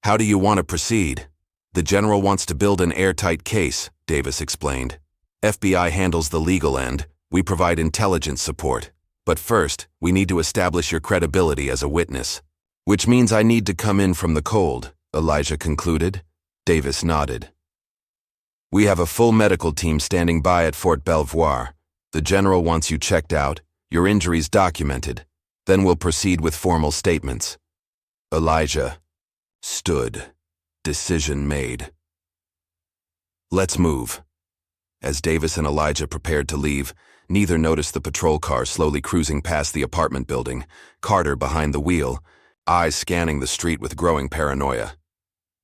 [SPEAKER 1] How do you want to proceed? The general wants to build an airtight case, Davis explained. FBI handles the legal end. We provide intelligence support. But first, we need to establish your credibility as a witness. Which means I need to come in from the cold, Elijah concluded. Davis nodded. We have a full medical team standing by at Fort Belvoir. The general wants you checked out, your injuries documented. Then we'll proceed with formal statements. Elijah stood. Decision made. Let's move. As Davis and Elijah prepared to leave, neither noticed the patrol car slowly cruising past the apartment building, Carter behind the wheel, eyes scanning the street with growing paranoia.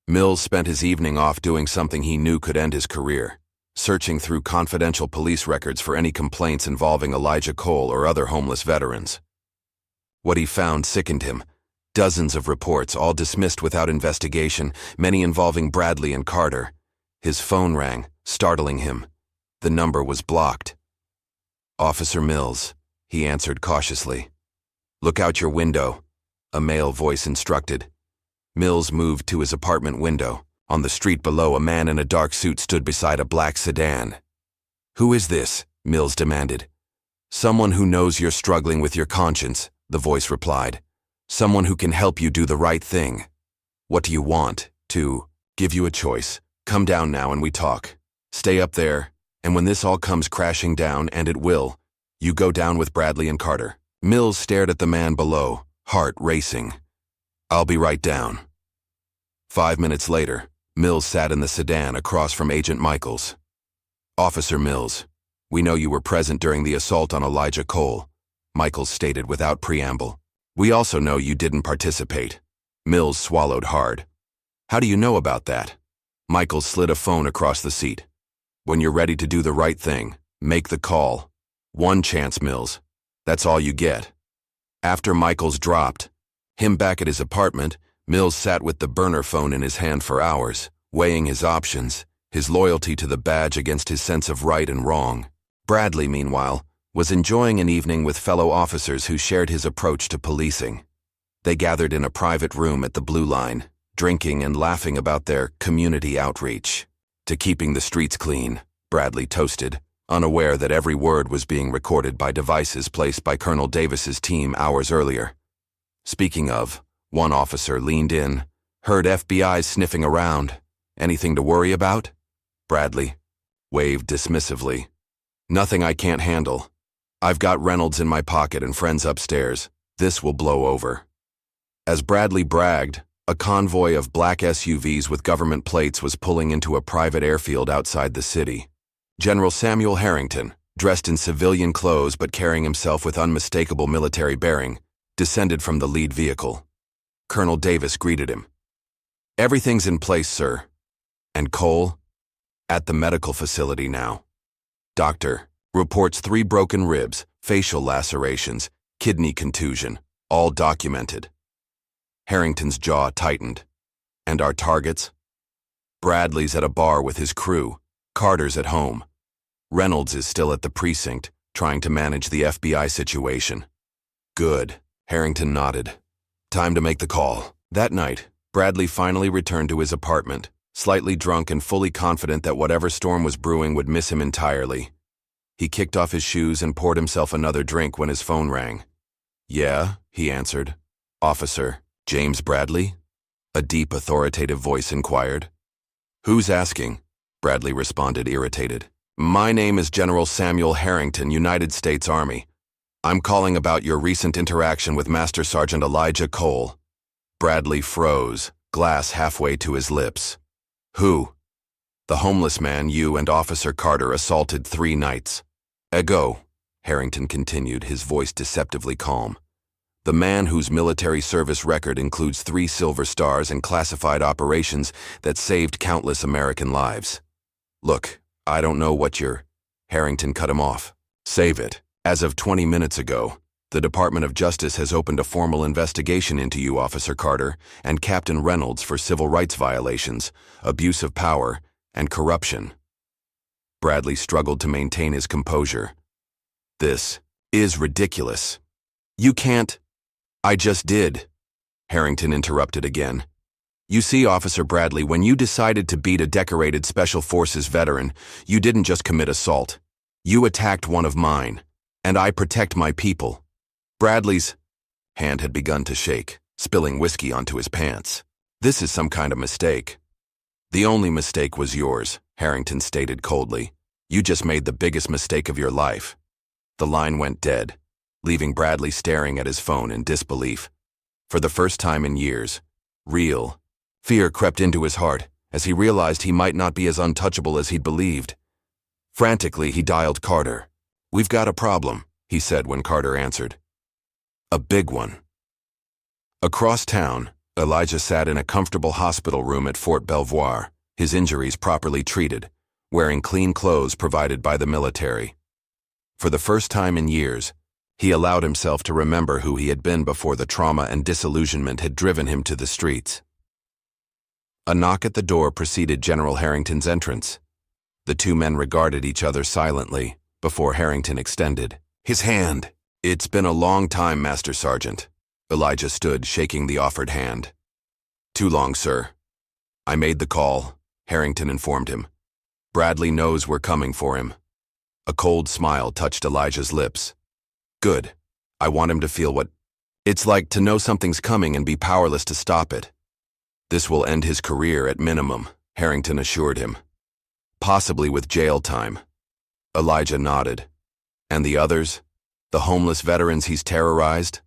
[SPEAKER 1] Mills spent his evening off doing something he knew could end his career, searching through confidential police records for any complaints involving Elijah Cole or other homeless veterans. What he found sickened him. Dozens of reports, all dismissed without investigation, many involving Bradley and Carter. His phone rang, startling him. The number was blocked. Officer Mills, he answered cautiously. Look out your window, a male voice instructed. Mills moved to his apartment window. On the street below, a man in a dark suit stood beside a black sedan. Who is this? Mills demanded. Someone who knows you're struggling with your conscience, the voice replied. Someone who can help you do the right thing. What do you want? To give you a choice. Come down now and we talk. Stay up there, and when this all comes crashing down, and it will, you go down with Bradley and Carter. Mills stared at the man below, heart racing. I'll be right down. 5 minutes later, Mills sat in the sedan across from Agent Michaels. Officer Mills, we know you were present during the assault on Elijah Cole, Michaels stated without preamble. We also know you didn't participate. Mills swallowed hard. How do you know about that? Michaels slid a phone across the seat. When you're ready to do the right thing, make the call. One chance, Mills. That's all you get. After Michaels dropped him back at his apartment, Mills sat with the burner phone in his hand for hours, weighing his options, his loyalty to the badge against his sense of right and wrong. Bradley, meanwhile, was enjoying an evening with fellow officers who shared his approach to policing. They gathered in a private room at the Blue Line, drinking and laughing about their community outreach. To keeping the streets clean, Bradley toasted, unaware that every word was being recorded by devices placed by Colonel Davis's team hours earlier. Speaking of, one officer leaned in, heard FBI sniffing around. Anything to worry about? Bradley waved dismissively. Nothing I can't handle. I've got Reynolds in my pocket and friends upstairs. This will blow over. As Bradley bragged, a convoy of black SUVs with government plates was pulling into a private airfield outside the city. General Samuel Harrington, dressed in civilian clothes but carrying himself with unmistakable military bearing, descended from the lead vehicle. Colonel Davis greeted him. Everything's in place, sir. And Cole? At the medical facility now. Doctor reports 3 broken ribs, facial lacerations, kidney contusion, all documented. Harrington's jaw tightened. And our targets? Bradley's at a bar with his crew. Carter's at home. Reynolds is still at the precinct, trying to manage the FBI situation. Good. Harrington nodded. Time to make the call. That night, Bradley finally returned to his apartment, slightly drunk and fully confident that whatever storm was brewing would miss him entirely. He kicked off his shoes and poured himself another drink when his phone rang. Yeah, he answered. Officer, James Bradley? A deep, authoritative voice inquired. Who's asking? Bradley responded, irritated. My name is General Samuel Harrington, United States Army. I'm calling about your recent interaction with Master Sergeant Elijah Cole. Bradley froze, glass halfway to his lips. Who? The homeless man you and Officer Carter assaulted 3 nights ago, Harrington continued, his voice deceptively calm. The man whose military service record includes 3 Silver Stars and classified operations that saved countless American lives. Look, I don't know what you're... Harrington cut him off. Save it. As of 20 minutes ago, the Department of Justice has opened a formal investigation into you, Officer Carter, and Captain Reynolds for civil rights violations, abuse of power, and corruption. Bradley struggled to maintain his composure. This is ridiculous. You can't... I just did. Harrington interrupted again. You see, Officer Bradley, when you decided to beat a decorated Special Forces veteran, you didn't just commit assault. You attacked one of mine, and I protect my people. Bradley's hand had begun to shake, spilling whiskey onto his pants. This is some kind of mistake. The only mistake was yours, Harrington stated coldly. You just made the biggest mistake of your life. The line went dead, leaving Bradley staring at his phone in disbelief. For the first time in years, real fear crept into his heart as he realized he might not be as untouchable as he'd believed. Frantically, he dialed Carter. We've got a problem, he said when Carter answered. A big one. Across town, Elijah sat in a comfortable hospital room at Fort Belvoir, his injuries properly treated, wearing clean clothes provided by the military. For the first time in years, he allowed himself to remember who he had been before the trauma and disillusionment had driven him to the streets. A knock at the door preceded General Harrington's entrance. The 2 men regarded each other silently before Harrington extended his hand. It's been a long time, Master Sergeant. Elijah stood, shaking the offered hand. Too long, sir. I made the call, Harrington informed him. Bradley knows we're coming for him. A cold smile touched Elijah's lips. Good. I want him to feel what it's like to know something's coming and be powerless to stop it. This will end his career at minimum, Harrington assured him. Possibly with jail time. Elijah nodded. And the others? The homeless veterans he's terrorized?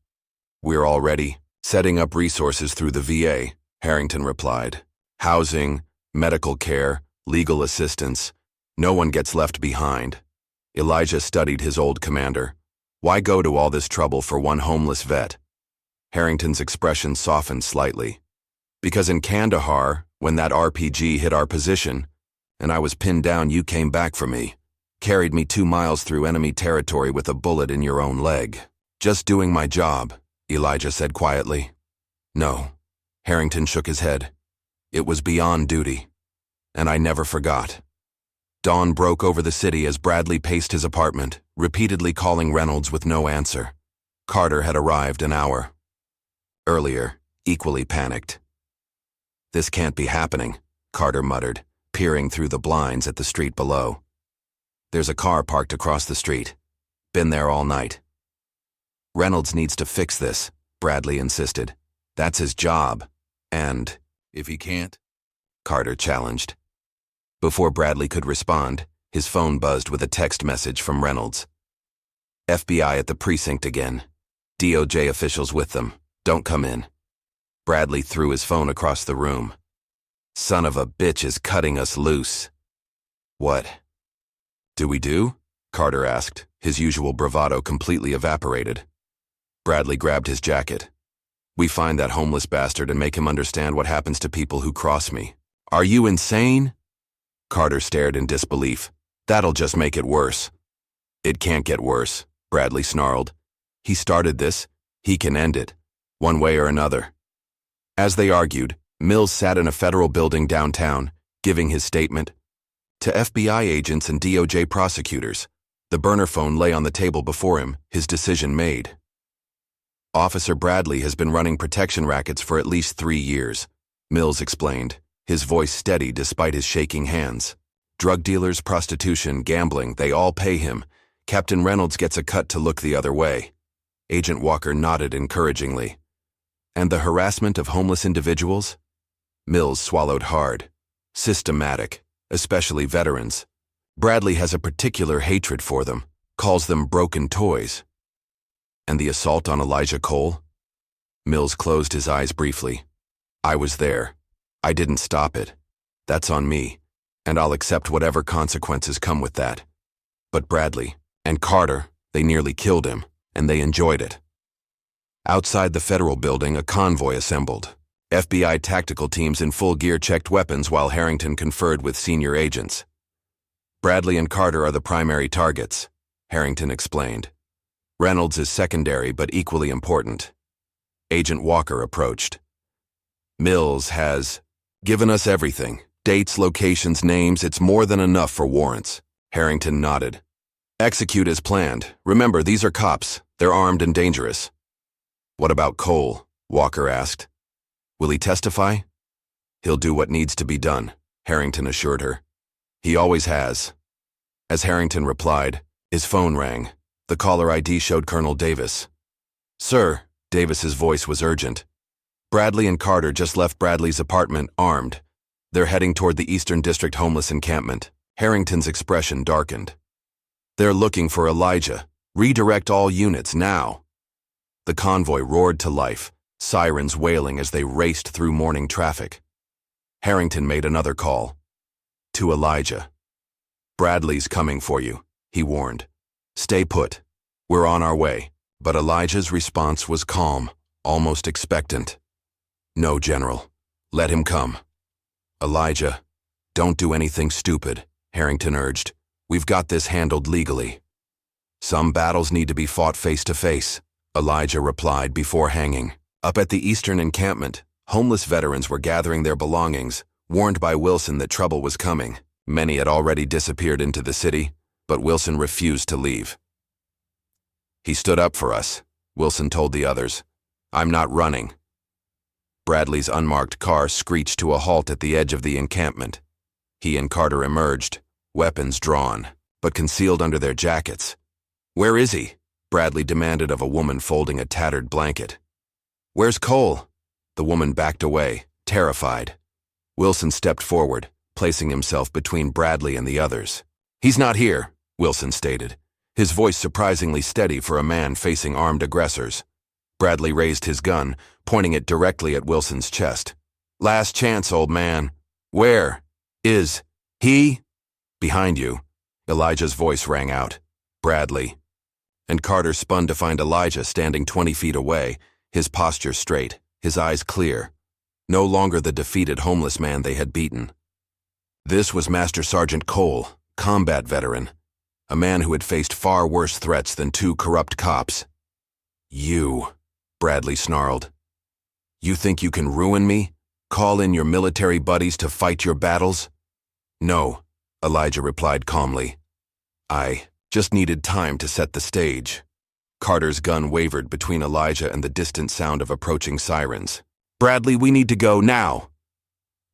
[SPEAKER 1] We're already setting up resources through the VA, Harrington replied. Housing, medical care, legal assistance. No one gets left behind. Elijah studied his old commander. Why go to all this trouble for one homeless vet? Harrington's expression softened slightly. Because in Kandahar, when that RPG hit our position, and I was pinned down, you came back for me. Carried me 2 miles through enemy territory with a bullet in your own leg. Just doing my job, Elijah said quietly. No. Harrington shook his head. It was beyond duty. And I never forgot. Dawn broke over the city as Bradley paced his apartment, repeatedly calling Reynolds with no answer. Carter had arrived an hour earlier, equally panicked. This can't be happening, Carter muttered, peering through the blinds at the street below. There's a car parked across the street. Been there all night. Reynolds needs to fix this, Bradley insisted. That's his job. And if he can't? Carter challenged. Before Bradley could respond, his phone buzzed with a text message from Reynolds. FBI at the precinct again. DOJ officials with them. Don't come in. Bradley threw his phone across the room. Son of a bitch is cutting us loose. What do we do? Carter asked, his usual bravado completely evaporated. Bradley grabbed his jacket. We find that homeless bastard and make him understand what happens to people who cross me. Are you insane? Carter stared in disbelief. That'll just make it worse. It can't get worse, Bradley snarled. He started this. He can end it, one way or another. As they argued, Mills sat in a federal building downtown, giving his statement. To FBI agents and DOJ prosecutors, the burner phone lay on the table before him, his decision made. Officer Bradley has been running protection rackets for at least 3 years, Mills explained, his voice steady despite his shaking hands. Drug dealers, prostitution, gambling, they all pay him. Captain Reynolds gets a cut to look the other way. Agent Walker nodded encouragingly. And the harassment of homeless individuals? Mills swallowed hard. Systematic, especially veterans. Bradley has a particular hatred for them, calls them broken toys. And the assault on Elijah Cole? Mills closed his eyes briefly. I was there. I didn't stop it. That's on me, and I'll accept whatever consequences come with that. But Bradley and Carter, they nearly killed him, and they enjoyed it. Outside the federal building, a convoy assembled. FBI tactical teams in full gear checked weapons while Harrington conferred with senior agents. Bradley and Carter are the primary targets, Harrington explained. Reynolds is secondary but equally important. Agent Walker approached. Mills has given us everything. Dates, locations, names, it's more than enough for warrants. Harrington nodded. Execute as planned. Remember, these are cops. They're armed and dangerous. What about Cole? Walker asked. Will he testify? He'll do what needs to be done, Harrington assured her. He always has. As Harrington replied, his phone rang. The caller ID showed Colonel Davis. Sir, Davis's voice was urgent. Bradley and Carter just left Bradley's apartment, armed. They're heading toward the Eastern District homeless encampment. Harrington's expression darkened. They're looking for Elijah. Redirect all units now. The convoy roared to life, sirens wailing as they raced through morning traffic. Harrington made another call. To Elijah. Bradley's coming for you, he warned. Stay put. We're on our way. But Elijah's response was calm, almost expectant. No, General. Let him come. Elijah, don't do anything stupid, Harrington urged. We've got this handled legally. Some battles need to be fought face to face, Elijah replied before hanging. Up at the Eastern encampment, homeless veterans were gathering their belongings, warned by Wilson that trouble was coming. Many had already disappeared into the city, but Wilson refused to leave. He stood up for us, Wilson told the others. I'm not running. Bradley's unmarked car screeched to a halt at the edge of the encampment. He and Carter emerged, weapons drawn, but concealed under their jackets. Where is he? Bradley demanded of a woman folding a tattered blanket. Where's Cole? The woman backed away, terrified. Wilson stepped forward, placing himself between Bradley and the others. He's not here, Wilson stated, his voice surprisingly steady for a man facing armed aggressors. Bradley raised his gun, pointing it directly at Wilson's chest. Last chance, old man. Where is he? Behind you. Elijah's voice rang out. Bradley. And Carter spun to find Elijah standing 20 feet away, his posture straight, his eyes clear. No longer the defeated homeless man they had beaten. This was Master Sergeant Cole, combat veteran, a man who had faced far worse threats than two corrupt cops. You, Bradley snarled. You think you can ruin me? Call in your military buddies to fight your battles? No, Elijah replied calmly. I just needed time to set the stage. Carter's gun wavered between Elijah and the distant sound of approaching sirens. Bradley, we need to go now.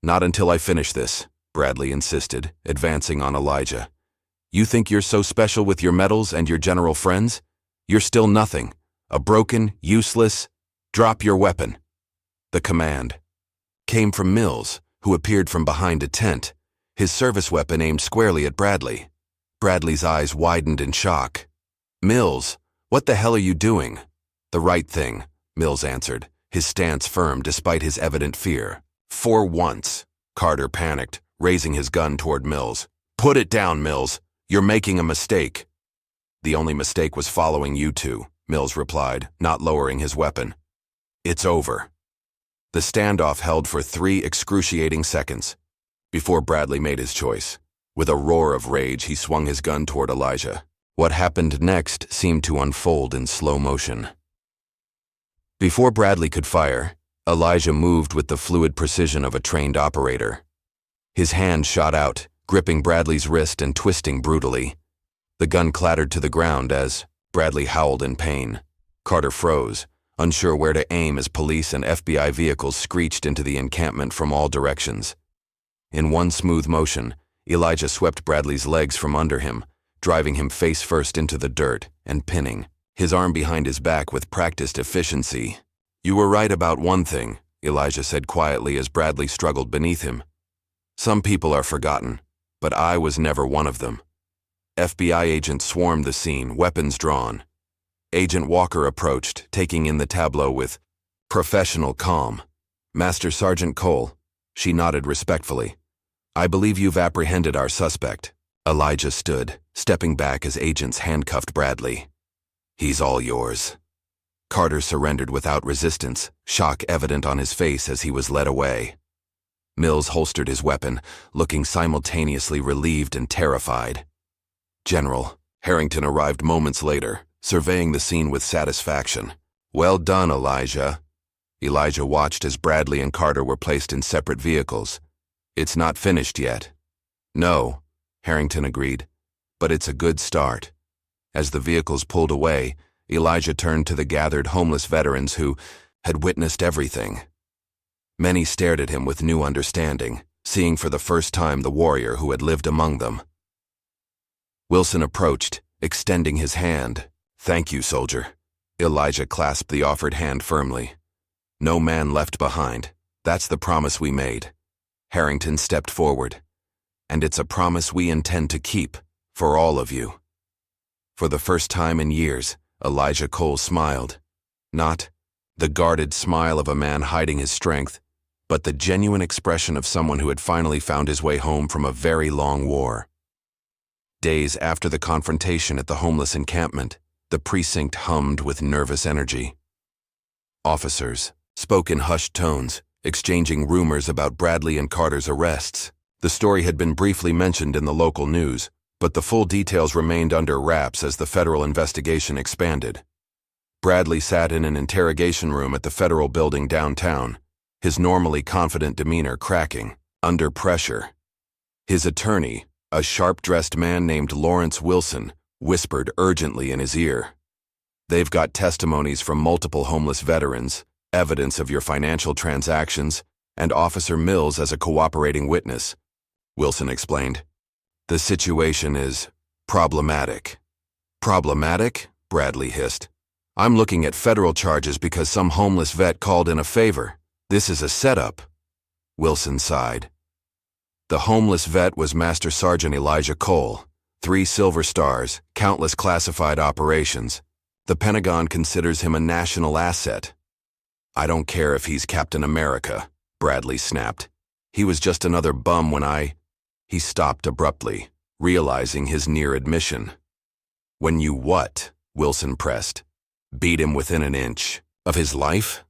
[SPEAKER 1] Not until I finish this, Bradley insisted, advancing on Elijah. You think you're so special with your medals and your general friends? You're still nothing. A broken, useless, drop your weapon. The command came from Mills, who appeared from behind a tent, his service weapon aimed squarely at Bradley. Bradley's eyes widened in shock. Mills, what the hell are you doing? The right thing, Mills answered, his stance firm despite his evident fear. For once, Carter panicked, raising his gun toward Mills. Put it down, Mills. You're making a mistake. The only mistake was following you two, Mills replied, not lowering his weapon. It's over. The standoff held for 3 excruciating seconds before Bradley made his choice. With a roar of rage, he swung his gun toward Elijah. What happened next seemed to unfold in slow motion. Before Bradley could fire, Elijah moved with the fluid precision of a trained operator. His hand shot out, gripping Bradley's wrist and twisting brutally. The gun clattered to the ground as Bradley howled in pain. Carter froze, unsure where to aim as police and FBI vehicles screeched into the encampment from all directions. In one smooth motion, Elijah swept Bradley's legs from under him, driving him face first into the dirt and pinning, his arm behind his back with practiced efficiency. You were right about one thing, Elijah said quietly as Bradley struggled beneath him. Some people are forgotten, but I was never one of them. FBI agents swarmed the scene, weapons drawn. Agent Walker approached, taking in the tableau with professional calm. Master Sergeant Cole, she nodded respectfully. I believe you've apprehended our suspect. Elijah stood, stepping back as agents handcuffed Bradley. He's all yours. Carter surrendered without resistance, shock evident on his face as he was led away. Mills holstered his weapon, looking simultaneously relieved and terrified. General Harrington arrived moments later, surveying the scene with satisfaction. Well done, Elijah. Elijah watched as Bradley and Carter were placed in separate vehicles. It's not finished yet. No, Harrington agreed, but it's a good start. As the vehicles pulled away, Elijah turned to the gathered homeless veterans who had witnessed everything. Many stared at him with new understanding, seeing for the first time the warrior who had lived among them. Wilson approached, extending his hand. Thank you, soldier. Elijah clasped the offered hand firmly. No man left behind. That's the promise we made. Harrington stepped forward. And it's a promise we intend to keep, for all of you. For the first time in years, Elijah Cole smiled. Not the guarded smile of a man hiding his strength, but the genuine expression of someone who had finally found his way home from a very long war. Days after the confrontation at the homeless encampment, the precinct hummed with nervous energy. Officers spoke in hushed tones, exchanging rumors about Bradley and Carter's arrests. The story had been briefly mentioned in the local news, but the full details remained under wraps as the federal investigation expanded. Bradley sat in an interrogation room at the federal building downtown, his normally confident demeanor cracking, under pressure. His attorney, a sharp-dressed man named Lawrence Wilson, whispered urgently in his ear. They've got testimonies from multiple homeless veterans, evidence of your financial transactions, and Officer Mills as a cooperating witness, Wilson explained. The situation is problematic. Problematic? Bradley hissed. I'm looking at federal charges because some homeless vet called in a favor. This is a setup. Wilson sighed. The homeless vet was Master Sergeant Elijah Cole. 3 Silver Stars, countless classified operations. The Pentagon considers him a national asset. I don't care if he's Captain America, Bradley snapped. He was just another bum when He stopped abruptly, realizing his near admission. When you what? Wilson pressed. Beat him within an inch of his life?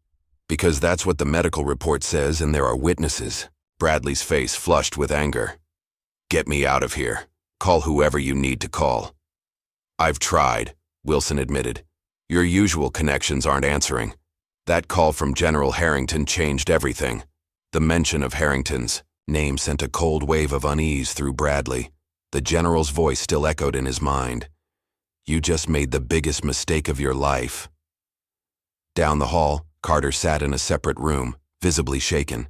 [SPEAKER 1] Because that's what the medical report says and there are witnesses. Bradley's face flushed with anger. Get me out of here. Call whoever you need to call. I've tried, Wilson admitted. Your usual connections aren't answering. That call from General Harrington changed everything. The mention of Harrington's name sent a cold wave of unease through Bradley. The general's voice still echoed in his mind. You just made the biggest mistake of your life. Down the hall, Carter sat in a separate room, visibly shaken.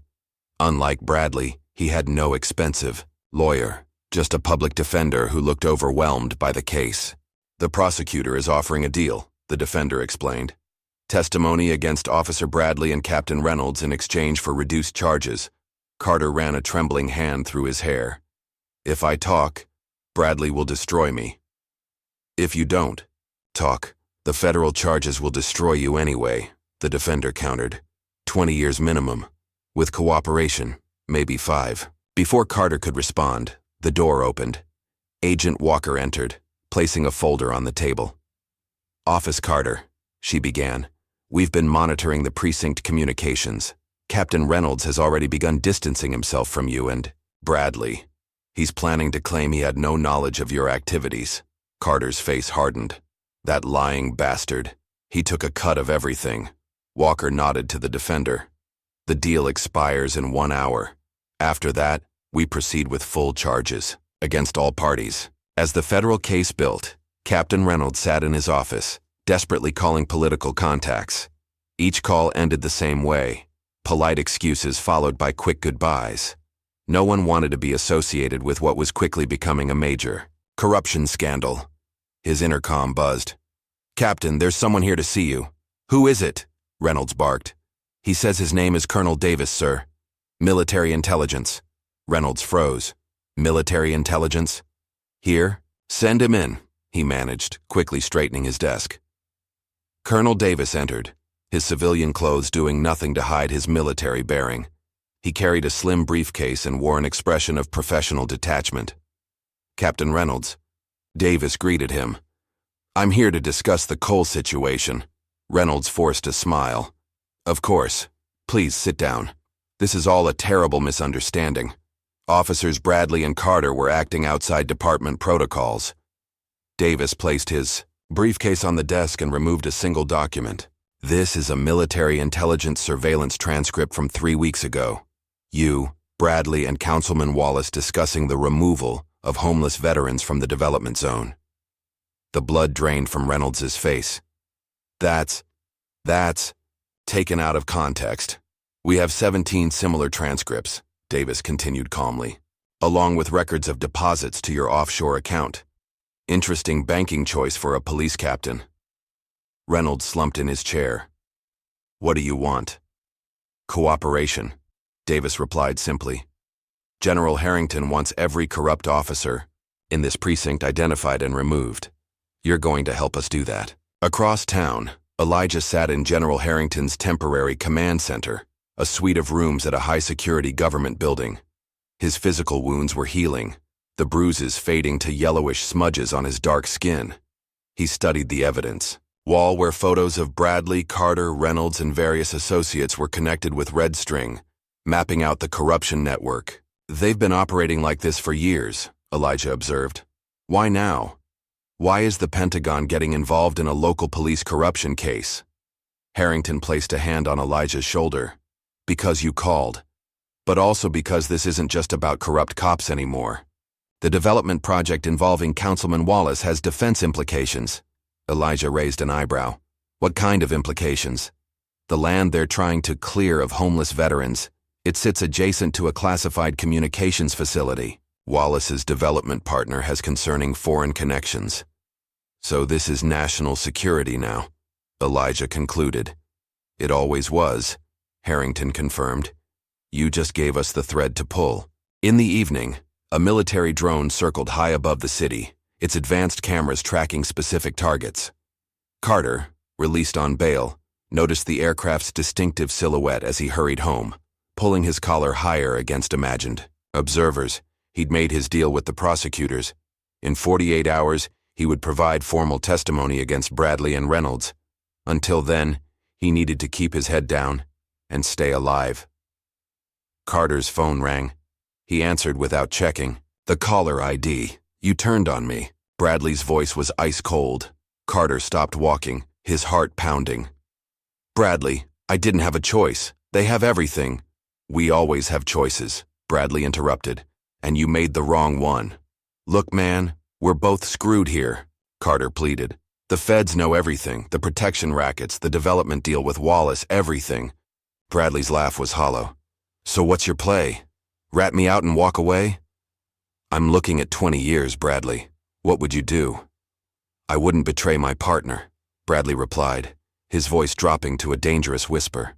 [SPEAKER 1] Unlike Bradley, he had no expensive lawyer, just a public defender who looked overwhelmed by the case. The prosecutor is offering a deal, the defender explained. Testimony against Officer Bradley and Captain Reynolds in exchange for reduced charges. Carter ran a trembling hand through his hair. If I talk, Bradley will destroy me. If you don't talk, the federal charges will destroy you anyway, the defender countered. 20 years minimum. With cooperation, maybe 5. Before Carter could respond, the door opened. Agent Walker entered, placing a folder on the table. Office Carter, she began. We've been monitoring the precinct communications. Captain Reynolds has already begun distancing himself from you and Bradley. He's planning to claim he had no knowledge of your activities. Carter's face hardened. That lying bastard. He took a cut of everything. Walker nodded to the defender. The deal expires in 1 hour. After that, we proceed with full charges against all parties. As the federal case built, Captain Reynolds sat in his office, desperately calling political contacts. Each call ended the same way. Polite excuses followed by quick goodbyes. No one wanted to be associated with what was quickly becoming a major corruption scandal. His intercom buzzed. Captain, there's someone here to see you. Who is it? Reynolds barked. He says his name is Colonel Davis, sir. Military intelligence. Reynolds froze. Military intelligence? Here? Send him in, he managed, quickly straightening his desk. Colonel Davis entered, his civilian clothes doing nothing to hide his military bearing. He carried a slim briefcase and wore an expression of professional detachment. Captain Reynolds. Davis greeted him. I'm here to discuss the coal situation. Reynolds forced a smile. Of course. Please sit down. This is all a terrible misunderstanding. Officers Bradley and Carter were acting outside department protocols. Davis placed his briefcase on the desk and removed a single document. This is a military intelligence surveillance transcript from 3 weeks ago. You, Bradley, and Councilman Wallace discussing the removal of homeless veterans from the development zone. The blood drained from Reynolds' face. That's taken out of context. We have 17 similar transcripts, Davis continued calmly, along with records of deposits to your offshore account. Interesting banking choice for a police captain. Reynolds slumped in his chair. What do you want? Cooperation, Davis replied simply. General Harrington wants every corrupt officer in this precinct identified and removed. You're going to help us do that. Across town, Elijah sat in General Harrington's temporary command center, a suite of rooms at a high-security government building. His physical wounds were healing, the bruises fading to yellowish smudges on his dark skin. He studied the evidence. Wall where photos of Bradley, Carter, Reynolds, and various associates were connected with red string, mapping out the corruption network. They've been operating like this for years, Elijah observed. Why now? Why is the Pentagon getting involved in a local police corruption case? Harrington placed a hand on Elijah's shoulder. Because you called. But also because this isn't just about corrupt cops anymore. The development project involving Councilman Wallace has defense implications. Elijah raised an eyebrow. What kind of implications? The land they're trying to clear of homeless veterans. It sits adjacent to a classified communications facility. Wallace's development partner has concerning foreign connections. So this is national security now, Elijah concluded. It always was, Harrington confirmed. You just gave us the thread to pull. In the evening, a military drone circled high above the city, its advanced cameras tracking specific targets. Carter, released on bail, noticed the aircraft's distinctive silhouette as he hurried home, pulling his collar higher against imagined observers. He'd made his deal with the prosecutors. In 48 hours, he would provide formal testimony against Bradley and Reynolds. Until then, he needed to keep his head down and stay alive. Carter's phone rang. He answered without checking. The caller ID. You turned on me. Bradley's voice was ice cold. Carter stopped walking, his heart pounding. Bradley, I didn't have a choice. They have everything. We always have choices, Bradley interrupted. And you made the wrong one. Look, man, we're both screwed here, Carter pleaded. The feds know everything, the protection rackets, the development deal with Wallace, everything. Bradley's laugh was hollow. So what's your play? Rat me out and walk away? I'm looking at 20 years, Bradley. What would you do? I wouldn't betray my partner, Bradley replied, his voice dropping to a dangerous whisper.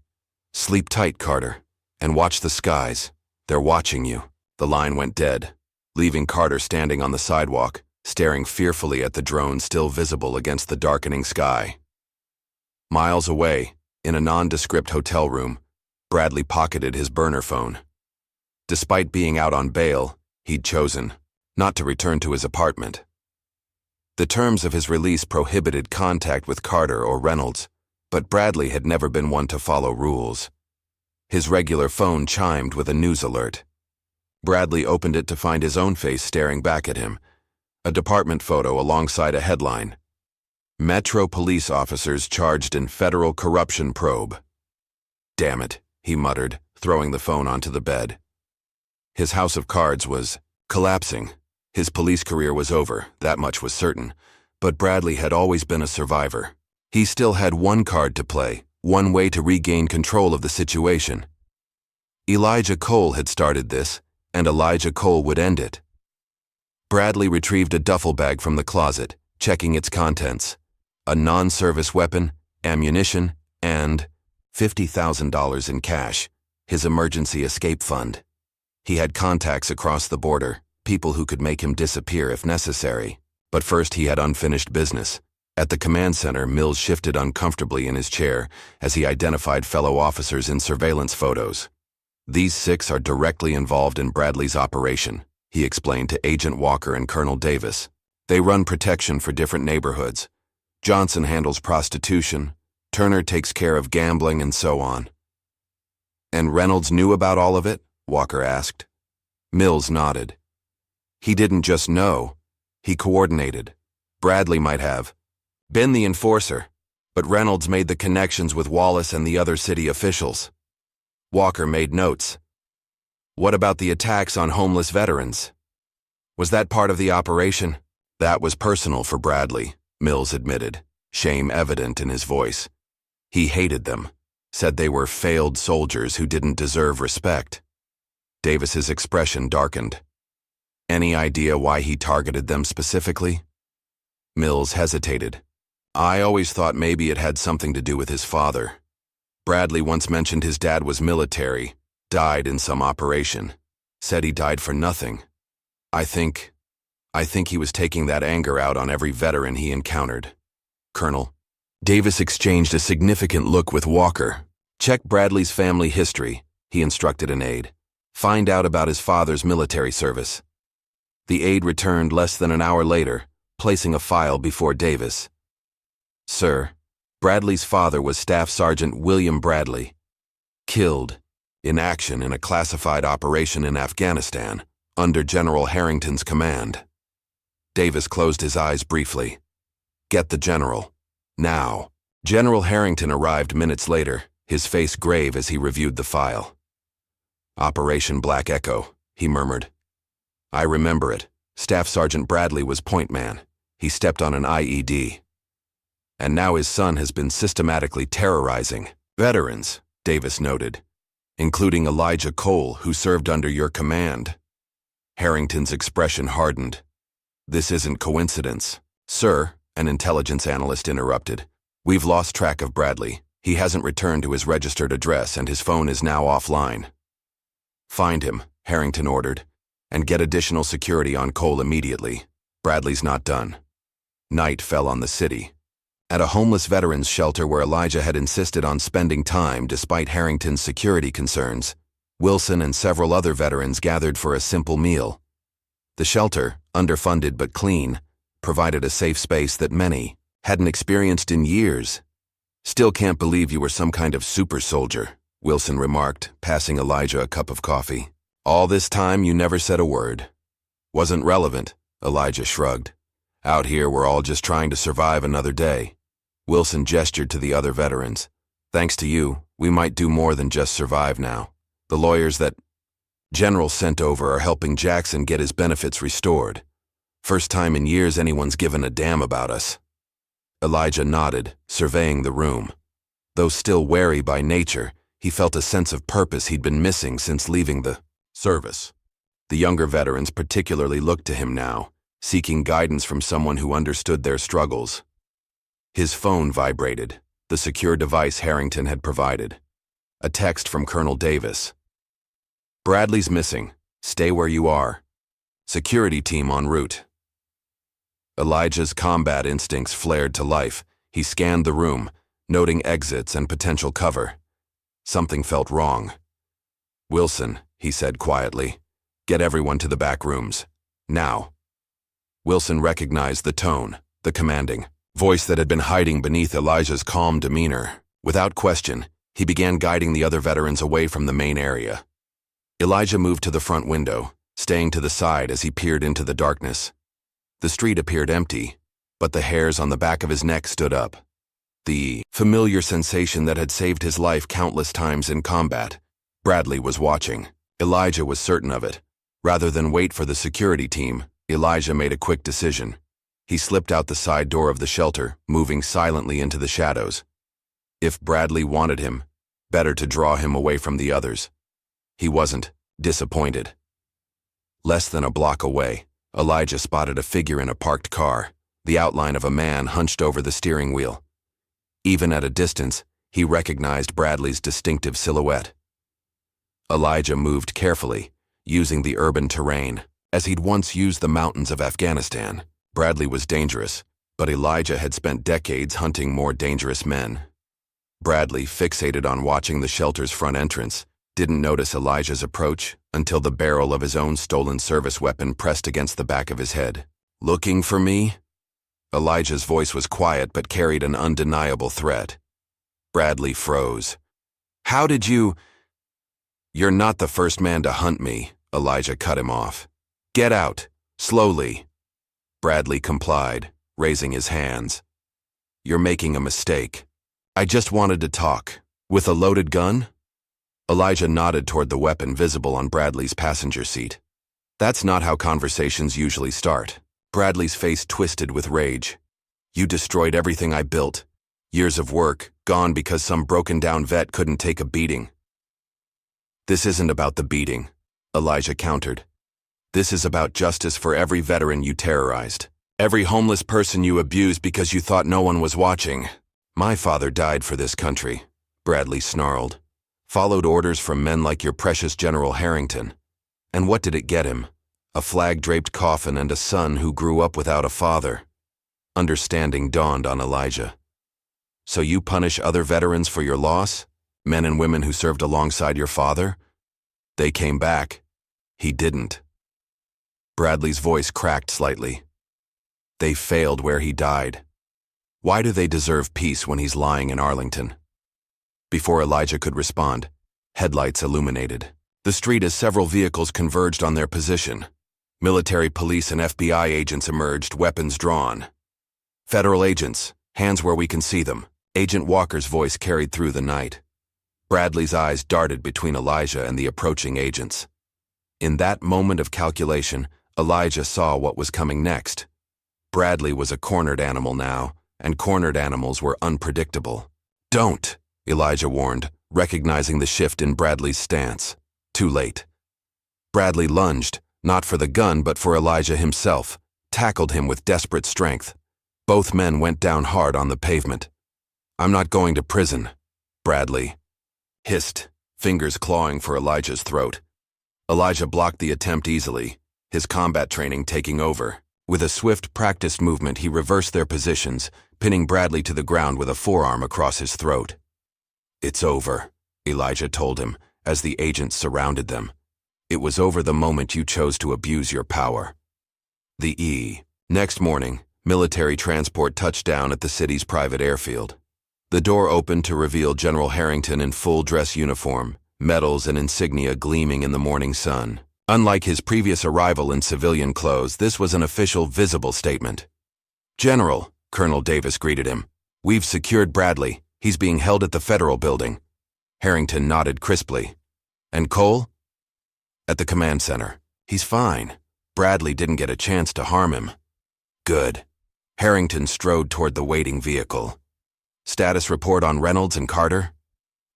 [SPEAKER 1] Sleep tight, Carter, and watch the skies. They're watching you. The line went dead, leaving Carter standing on the sidewalk, staring fearfully at the drone still visible against the darkening sky. Miles away, in a nondescript hotel room, Bradley pocketed his burner phone. Despite being out on bail, he'd chosen not to return to his apartment. The terms of his release prohibited contact with Carter or Reynolds, but Bradley had never been one to follow rules. His regular phone chimed with a news alert. Bradley opened it to find his own face staring back at him, a department photo alongside a headline. Metro police officers charged in federal corruption probe. Damn it, he muttered, throwing the phone onto the bed. His house of cards was collapsing. His police career was over, that much was certain, but Bradley had always been a survivor. He still had one card to play, one way to regain control of the situation. Elijah Cole had started this, and Elijah Cole would end it. Bradley retrieved a duffel bag from the closet, checking its contents. A non-service weapon, ammunition, and $50,000 in cash, his emergency escape fund. He had contacts across the border, people who could make him disappear if necessary. But first he had unfinished business. At the command center, Mills shifted uncomfortably in his chair as he identified fellow officers in surveillance photos. "These 6 are directly involved in Bradley's operation," he explained to Agent Walker and Colonel Davis. "They run protection for different neighborhoods. Johnson handles prostitution, Turner takes care of gambling, and so on." "And Reynolds knew about all of it?" Walker asked. Mills nodded. "He didn't just know, he coordinated. Bradley might have been the enforcer, but Reynolds made the connections with Wallace and the other city officials." Walker made notes. "What about the attacks on homeless veterans? Was that part of the operation?" "That was personal for Bradley," Mills admitted, shame evident in his voice. "He hated them, said they were failed soldiers who didn't deserve respect." Davis's expression darkened. "Any idea why he targeted them specifically?" Mills hesitated. "I always thought maybe it had something to do with his father. Bradley once mentioned his dad was military, died in some operation. Said he died for nothing. I think he was taking that anger out on every veteran he encountered." "Colonel." Davis exchanged a significant look with Walker. "Check Bradley's family history," he instructed an aide. "Find out about his father's military service." The aide returned less than an hour later, placing a file before Davis. "Sir, Bradley's father was Staff Sergeant William Bradley, killed in action in a classified operation in Afghanistan under General Harrington's command." Davis closed his eyes briefly. "Get the general. Now." General Harrington arrived minutes later, his face grave as he reviewed the file. "Operation Black Echo," he murmured. "I remember it. Staff Sergeant Bradley was point man. He stepped on an IED. And now his son has been systematically terrorizing veterans," Davis noted, "including Elijah Cole, who served under your command." Harrington's expression hardened. "This isn't coincidence." "Sir," an intelligence analyst interrupted, "we've lost track of Bradley. He hasn't returned to his registered address and his phone is now offline." "Find him," Harrington ordered, "and get additional security on Cole immediately. Bradley's not done." Night fell on the city. At a homeless veterans shelter where Elijah had insisted on spending time despite Harrington's security concerns, Wilson and several other veterans gathered for a simple meal. The shelter, underfunded but clean, provided a safe space that many hadn't experienced in years. "Still can't believe you were some kind of super soldier," Wilson remarked, passing Elijah a cup of coffee. "All this time you never said a word." "Wasn't relevant," Elijah shrugged. "Out here we're all just trying to survive another day." Wilson gestured to the other veterans. "Thanks to you, we might do more than just survive now. The lawyers that General sent over are helping Jackson get his benefits restored. First time in years anyone's given a damn about us." Elijah nodded, surveying the room. Though still wary by nature, he felt a sense of purpose he'd been missing since leaving the service. The younger veterans particularly looked to him now, seeking guidance from someone who understood their struggles. His phone vibrated, the secure device Harrington had provided. A text from Colonel Davis. "Bradley's missing. Stay where you are. Security team en route." Elijah's combat instincts flared to life. He scanned the room, noting exits and potential cover. Something felt wrong. "Wilson," he said quietly, "get everyone to the back rooms. Now." Wilson recognized the tone, the commanding voice that had been hiding beneath Elijah's calm demeanor. Without question, he began guiding the other veterans away from the main area. Elijah moved to the front window, staying to the side as he peered into the darkness. The street appeared empty, but the hairs on the back of his neck stood up. The familiar sensation that had saved his life countless times in combat. Bradley was watching. Elijah was certain of it. Rather than wait for the security team, Elijah made a quick decision. He slipped out the side door of the shelter, moving silently into the shadows. If Bradley wanted him, better to draw him away from the others. He wasn't disappointed. Less than a block away, Elijah spotted a figure in a parked car, the outline of a man hunched over the steering wheel. Even at a distance, he recognized Bradley's distinctive silhouette. Elijah moved carefully, using the urban terrain, as he'd once used the mountains of Afghanistan. Bradley was dangerous, but Elijah had spent decades hunting more dangerous men. Bradley, fixated on watching the shelter's front entrance, didn't notice Elijah's approach until the barrel of his own stolen service weapon pressed against the back of his head. "Looking for me?" Elijah's voice was quiet but carried an undeniable threat. Bradley froze. "How did you—" "You're not the first man to hunt me," Elijah cut him off. "Get out, slowly." Bradley complied, raising his hands. "You're making a mistake. I just wanted to talk. With a loaded gun?" Elijah nodded toward the weapon visible on Bradley's passenger seat. "That's not how conversations usually start." Bradley's face twisted with rage. "You destroyed everything I built. Years of work, gone because some broken-down vet couldn't take a beating." "This isn't about the beating," Elijah countered. "This is about justice for every veteran you terrorized. Every homeless person you abused because you thought no one was watching. My father died for this country," Bradley snarled. "Followed orders from men like your precious General Harrington. And what did it get him? A flag-draped coffin and a son who grew up without a father." Understanding dawned on Elijah. "So you punish other veterans for your loss? Men and women who served alongside your father? They came back. He didn't." Bradley's voice cracked slightly. "They failed where he died. Why do they deserve peace when he's lying in Arlington?" Before Elijah could respond, headlights illuminated the street as several vehicles converged on their position. Military, police, and FBI agents emerged, weapons drawn. "Federal agents, hands where we can see them." Agent Walker's voice carried through the night. Bradley's eyes darted between Elijah and the approaching agents. In that moment of calculation, Elijah saw what was coming next. Bradley was a cornered animal now, and cornered animals were unpredictable. "Don't," Elijah warned, recognizing the shift in Bradley's stance. Too late. Bradley lunged, not for the gun but for Elijah himself, tackled him with desperate strength. Both men went down hard on the pavement. "I'm not going to prison," Bradley hissed, fingers clawing for Elijah's throat. Elijah blocked the attempt easily, his combat training taking over. With a swift, practiced movement, he reversed their positions, pinning Bradley to the ground with a forearm across his throat. "It's over," Elijah told him, as the agents surrounded them. "It was over the moment you chose to abuse your power." Next morning, military transport touched down at the city's private airfield. The door opened to reveal General Harrington in full dress uniform, medals and insignia gleaming in the morning sun. Unlike his previous arrival in civilian clothes, this was an official, visible statement. "General," Colonel Davis greeted him, "we've secured Bradley. He's being held at the Federal Building." Harrington nodded crisply. "And Cole?" "At the command center. He's fine. Bradley didn't get a chance to harm him." "Good." Harrington strode toward the waiting vehicle. "Status report on Reynolds and Carter?"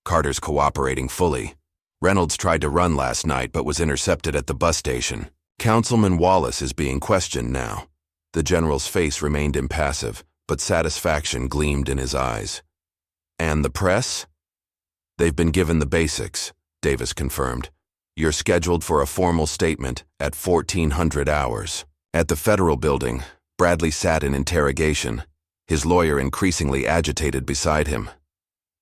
[SPEAKER 1] "Carter's cooperating fully. Reynolds tried to run last night but was intercepted at the bus station. Councilman Wallace is being questioned now." The general's face remained impassive, but satisfaction gleamed in his eyes. "And the press?" "They've been given the basics," Davis confirmed. "You're scheduled for a formal statement at 1400 hours. At the Federal Building, Bradley sat in interrogation, his lawyer increasingly agitated beside him.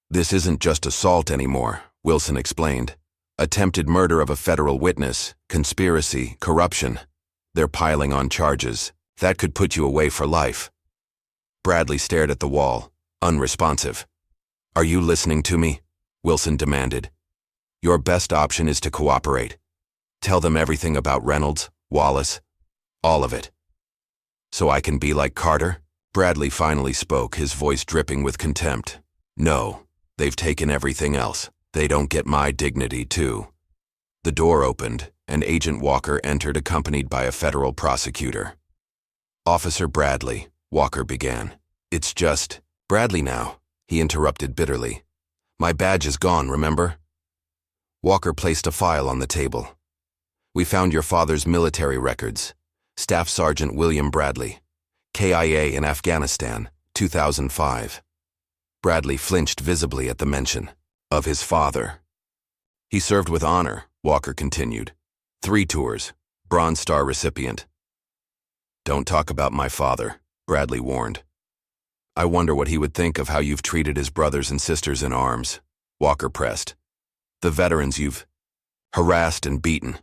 [SPEAKER 1] "This isn't just assault anymore," Wilson explained. "Attempted murder of a federal witness, conspiracy, corruption. They're piling on charges. That could put you away for life." Bradley stared at the wall, unresponsive. "Are you listening to me?" Wilson demanded. "Your best option is to cooperate. Tell them everything about Reynolds, Wallace, all of it." "So I can be like Carter?" Bradley finally spoke, his voice dripping with contempt. "No, they've taken everything else. They don't get my dignity, too." The door opened, and Agent Walker entered accompanied by a federal prosecutor. "Officer Bradley," Walker began. "It's just Bradley now," he interrupted bitterly. "My badge is gone, remember?" Walker placed a file on the table. "We found your father's military records. Staff Sergeant William Bradley, KIA in Afghanistan, 2005. Bradley flinched visibly at the mention of his father. "He served with honor," Walker continued. 3 tours. Bronze Star recipient. Don't talk about my father, Bradley warned. I wonder what he would think of how you've treated his brothers and sisters in arms, Walker pressed. The veterans you've harassed and beaten.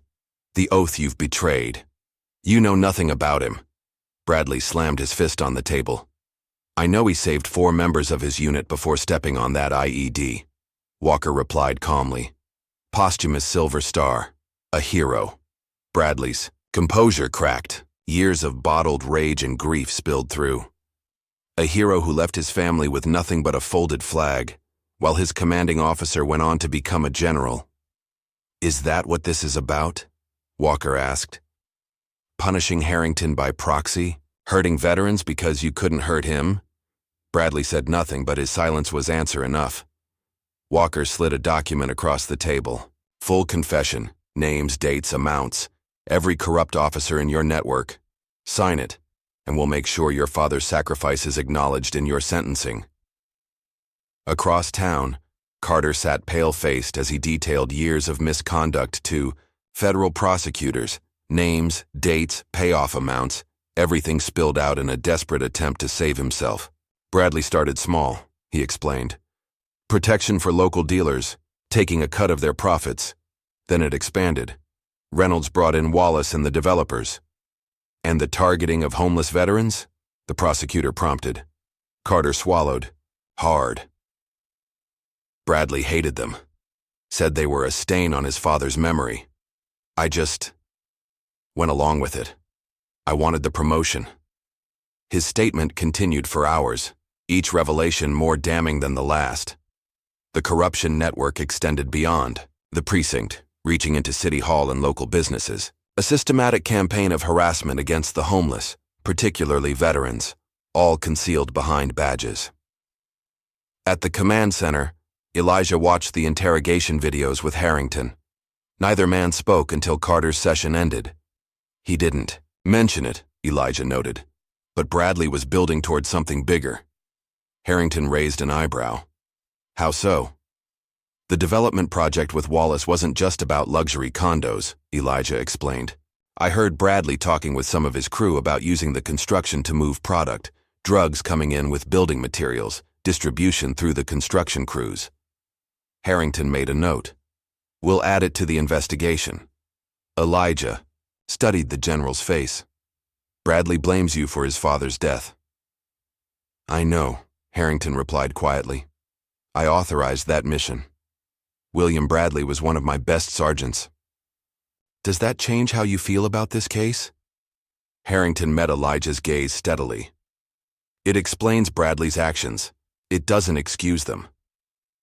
[SPEAKER 1] The oath you've betrayed. You know nothing about him. Bradley slammed his fist on the table. I know he saved 4 members of his unit before stepping on that IED. Walker replied calmly. Posthumous Silver Star. A hero. Bradley's composure cracked. Years of bottled rage and grief spilled through. A hero who left his family with nothing but a folded flag, while his commanding officer went on to become a general. Is that what this is about? Walker asked. Punishing Harrington by proxy? Hurting veterans because you couldn't hurt him? Bradley said nothing, but his silence was answer enough. Walker slid a document across the table. Full confession, names, dates, amounts, every corrupt officer in your network. Sign it, and we'll make sure your father's sacrifice is acknowledged in your sentencing. Across town, Carter sat pale-faced as he detailed years of misconduct to federal prosecutors, names, dates, payoff amounts, everything spilled out in a desperate attempt to save himself. Bradley started small, he explained. Protection for local dealers, taking a cut of their profits. Then it expanded. Reynolds brought in Wallace and the developers. And the targeting of homeless veterans? The prosecutor prompted. Carter swallowed. Hard. Bradley hated them. Said they were a stain on his father's memory. I just went along with it. I wanted the promotion. His statement continued for hours, each revelation more damning than the last. The corruption network extended beyond the precinct, reaching into City Hall and local businesses. A systematic campaign of harassment against the homeless, particularly veterans, all concealed behind badges. At the command center, Elijah watched the interrogation videos with Harrington. Neither man spoke until Carter's session ended. He didn't mention it, Elijah noted, but Bradley was building toward something bigger. Harrington raised an eyebrow. How so? The development project with Wallace wasn't just about luxury condos, Elijah explained. I heard Bradley talking with some of his crew about using the construction to move product, drugs coming in with building materials, distribution through the construction crews. Harrington made a note. We'll add it to the investigation. Elijah studied the general's face. Bradley blames you for his father's death. I know, Harrington replied quietly. I authorized that mission. William Bradley was one of my best sergeants. Does that change how you feel about this case? Harrington met Elijah's gaze steadily. It explains Bradley's actions. It doesn't excuse them.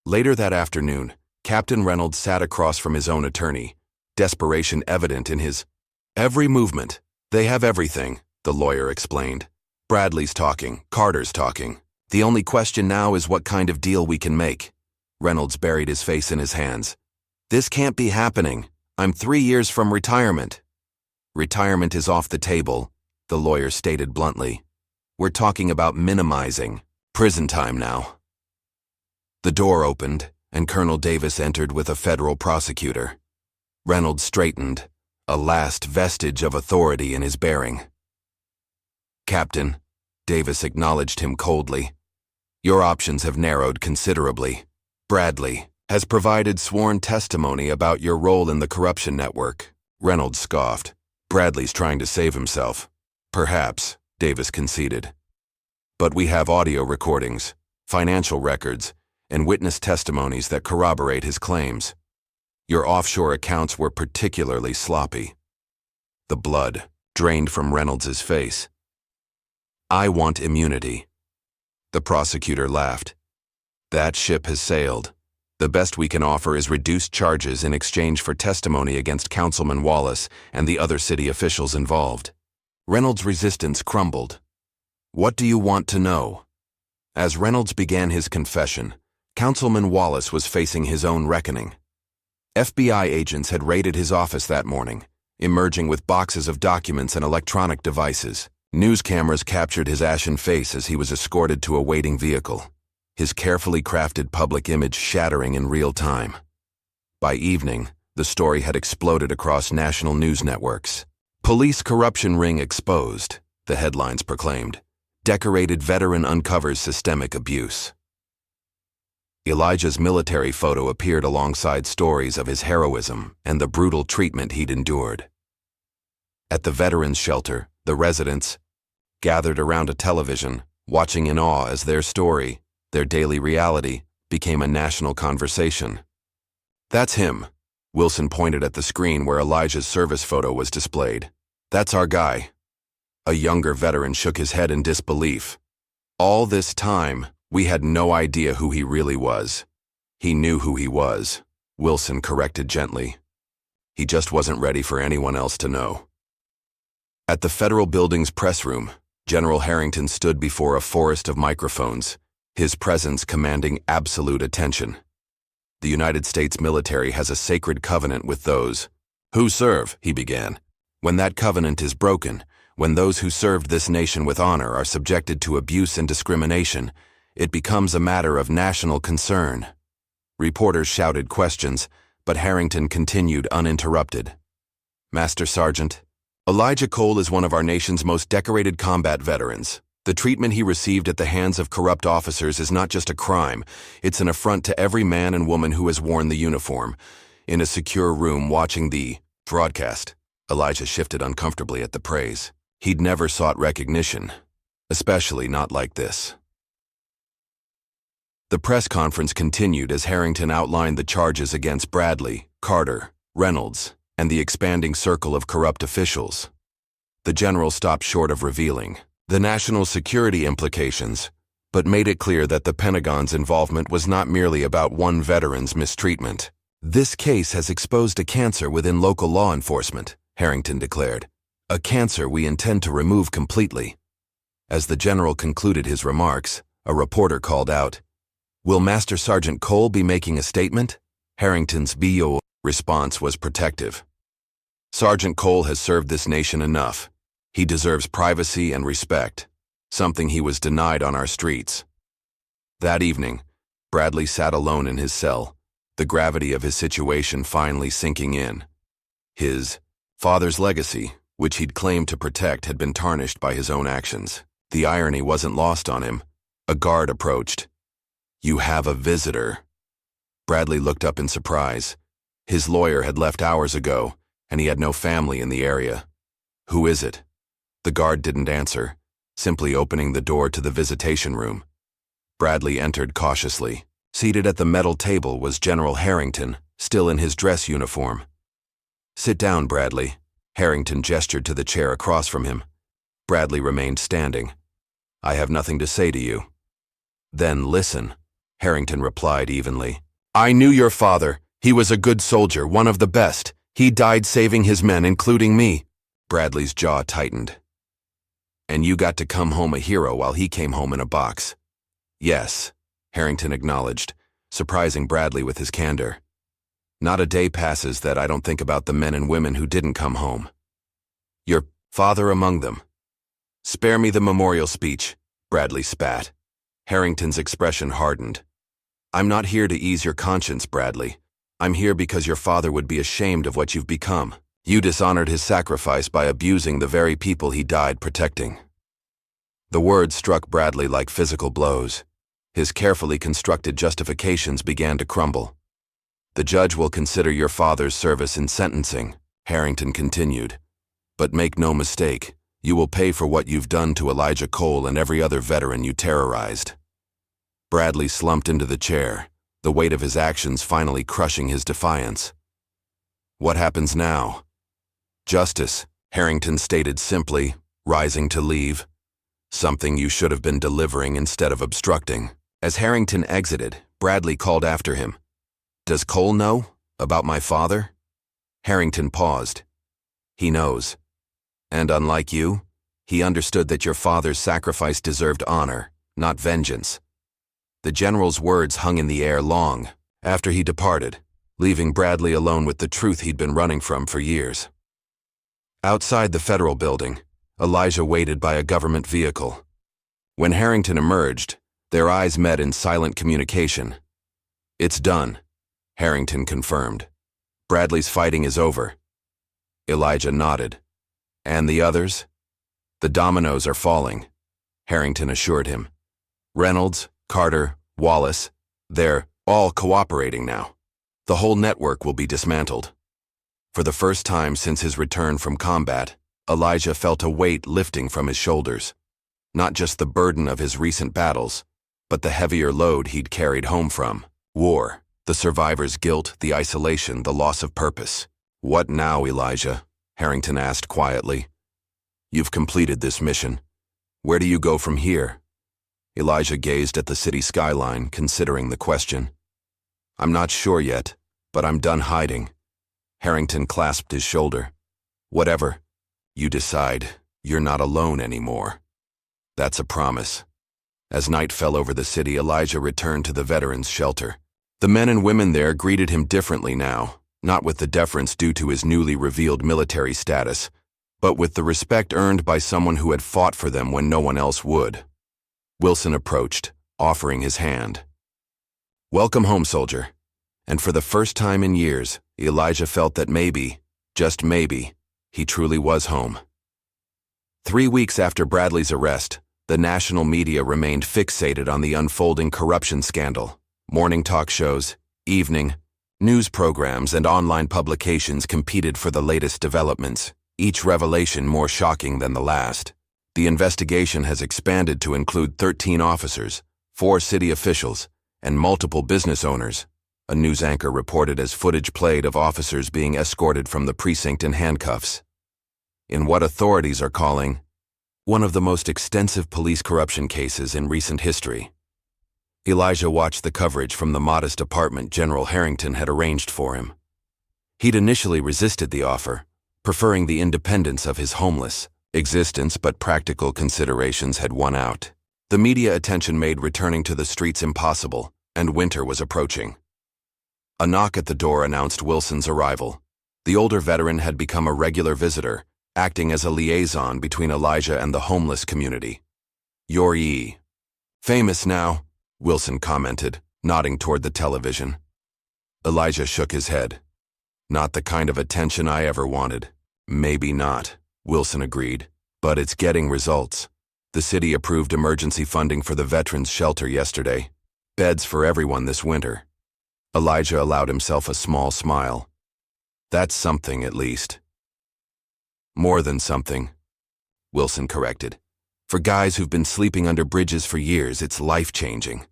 [SPEAKER 1] Later that afternoon, Captain Reynolds sat across from his own attorney, desperation evident in his every movement. They have everything, the lawyer explained. Bradley's talking, Carter's talking. The only question now is what kind of deal we can make. Reynolds buried his face in his hands. This can't be happening. I'm 3 years from retirement. Retirement is off the table, the lawyer stated bluntly. We're talking about minimizing prison time now. The door opened, and Colonel Davis entered with a federal prosecutor. Reynolds straightened, a last vestige of authority in his bearing. Captain, Davis acknowledged him coldly. Your options have narrowed considerably. Bradley has provided sworn testimony about your role in the corruption network. Reynolds scoffed. Bradley's trying to save himself. Perhaps, Davis conceded. But we have audio recordings, financial records, and witness testimonies that corroborate his claims. Your offshore accounts were particularly sloppy. The blood drained from Reynolds's face. I want immunity. The prosecutor laughed. That ship has sailed. The best we can offer is reduced charges in exchange for testimony against Councilman Wallace and the other city officials involved. Reynolds' resistance crumbled. What do you want to know? As Reynolds began his confession, Councilman Wallace was facing his own reckoning. FBI agents had raided his office that morning, emerging with boxes of documents and electronic devices. News cameras captured his ashen face as he was escorted to a waiting vehicle, his carefully crafted public image shattering in real time. By evening, The story had exploded across national news networks. "Police corruption ring exposed," the headlines proclaimed. "Decorated veteran uncovers systemic abuse." Elijah's military photo appeared alongside stories of his heroism and the brutal treatment he'd endured. At the veterans' shelter, the residents gathered around a television, watching in awe as their story, their daily reality, became a national conversation. "That's him," Wilson pointed at the screen where Elijah's service photo was displayed. "That's our guy." A younger veteran shook his head in disbelief. "All this time, we had no idea who he really was." "He knew who he was," Wilson corrected gently. "He just wasn't ready for anyone else to know." At the federal building's press room, General Harrington stood before a forest of microphones, his presence commanding absolute attention. "The United States military has a sacred covenant with those who serve," he began. "When that covenant is broken, when those who served this nation with honor are subjected to abuse and discrimination, it becomes a matter of national concern." Reporters shouted questions, but Harrington continued uninterrupted. "Master Sergeant, Elijah Cole is one of our nation's most decorated combat veterans. The treatment he received at the hands of corrupt officers is not just a crime, it's an affront to every man and woman who has worn the uniform." In a secure room watching the broadcast, Elijah shifted uncomfortably at the praise. He'd never sought recognition, especially not like this. The press conference continued as Harrington outlined the charges against Bradley, Carter, Reynolds, and the expanding circle of corrupt officials. The general stopped short of revealing the national security implications, but made it clear that the Pentagon's involvement was not merely about one veteran's mistreatment. "This case has exposed a cancer within local law enforcement," Harrington declared. "A cancer we intend to remove completely." As the general concluded his remarks, a reporter called out, "Will Master Sergeant Cole be making a statement?" Harrington's VO response was protective. "Sergeant Cole has served this nation enough. He deserves privacy and respect, something he was denied on our streets." That evening, Bradley sat alone in his cell, the gravity of his situation finally sinking in. His father's legacy, which he'd claimed to protect, had been tarnished by his own actions. The irony wasn't lost on him. A guard approached. "You have a visitor." Bradley looked up in surprise. His lawyer had left hours ago, and he had no family in the area. "Who is it?" The guard didn't answer, simply opening the door to the visitation room. Bradley entered cautiously. Seated at the metal table was General Harrington, still in his dress uniform. "Sit down, Bradley." Harrington gestured to the chair across from him. Bradley remained standing. "I have nothing to say to you." "Then listen," Harrington replied evenly. "I knew your father. He was a good soldier, one of the best. He died saving his men, including me." Bradley's jaw tightened. "And you got to come home a hero while he came home in a box." "Yes," Harrington acknowledged, surprising Bradley with his candor. "Not a day passes that I don't think about the men and women who didn't come home. Your father among them." "Spare me the memorial speech," Bradley spat. Harrington's expression hardened. "I'm not here to ease your conscience, Bradley. I'm here because your father would be ashamed of what you've become. You dishonored his sacrifice by abusing the very people he died protecting." The words struck Bradley like physical blows. His carefully constructed justifications began to crumble. "The judge will consider your father's service in sentencing," Harrington continued. "But make no mistake, you will pay for what you've done to Elijah Cole and every other veteran you terrorized." Bradley slumped into the chair, the weight of his actions finally crushing his defiance. "What happens now?" "Justice," Harrington stated simply, rising to leave. "Something you should have been delivering instead of obstructing." As Harrington exited, Bradley called after him. "Does Cole know about my father?" Harrington paused. "He knows. And unlike you, he understood that your father's sacrifice deserved honor, not vengeance." The general's words hung in the air long after he departed, leaving Bradley alone with the truth he'd been running from for years. Outside the federal building, Elijah waited by a government vehicle. When Harrington emerged, their eyes met in silent communication. "It's done," Harrington confirmed. Bradley's fighting is over. Elijah nodded. And the others? The dominoes are falling, Harrington assured him. Reynolds, Carter, Wallace, they're all cooperating now. The whole network will be dismantled. For the first time since his return from combat, Elijah felt a weight lifting from his shoulders. Not just the burden of his recent battles, but the heavier load he'd carried home from war, the survivor's guilt, the isolation, the loss of purpose. What now, Elijah? Harrington asked quietly. You've completed this mission. Where do you go from here? Elijah gazed at the city skyline, considering the question. I'm not sure yet, but I'm done hiding. Harrington clasped his shoulder. Whatever. You decide. You're not alone anymore. That's a promise. As night fell over the city, Elijah returned to the veterans' shelter. The men and women there greeted him differently now, not with the deference due to his newly revealed military status, but with the respect earned by someone who had fought for them when no one else would. Wilson approached, offering his hand. Welcome home, soldier. And for the first time in years, Elijah felt that maybe, just maybe, he truly was home. 3 weeks after Bradley's arrest, the national media remained fixated on the unfolding corruption scandal. Morning talk shows, evening, news programs, and online publications competed for the latest developments, each revelation more shocking than the last. The investigation has expanded to include 13 officers, 4 city officials, and multiple business owners, a news anchor reported as footage played of officers being escorted from the precinct in handcuffs. In what authorities are calling one of the most extensive police corruption cases in recent history. Elijah watched the coverage from the modest apartment General Harrington had arranged for him. He'd initially resisted the offer, preferring the independence of his homeless existence, but practical considerations had won out. The media attention made returning to the streets impossible, and winter was approaching. A knock at the door announced Wilson's arrival. The older veteran had become a regular visitor, acting as a liaison between Elijah and the homeless community. You're famous now, Wilson commented, nodding toward the television. Elijah shook his head. Not the kind of attention I ever wanted. Maybe not, Wilson agreed, but it's getting results. The city approved emergency funding for the veterans' shelter yesterday. Beds for everyone this winter. Elijah allowed himself a small smile. That's something, at least. More than something, Wilson corrected. For guys who've been sleeping under bridges for years, it's life-changing.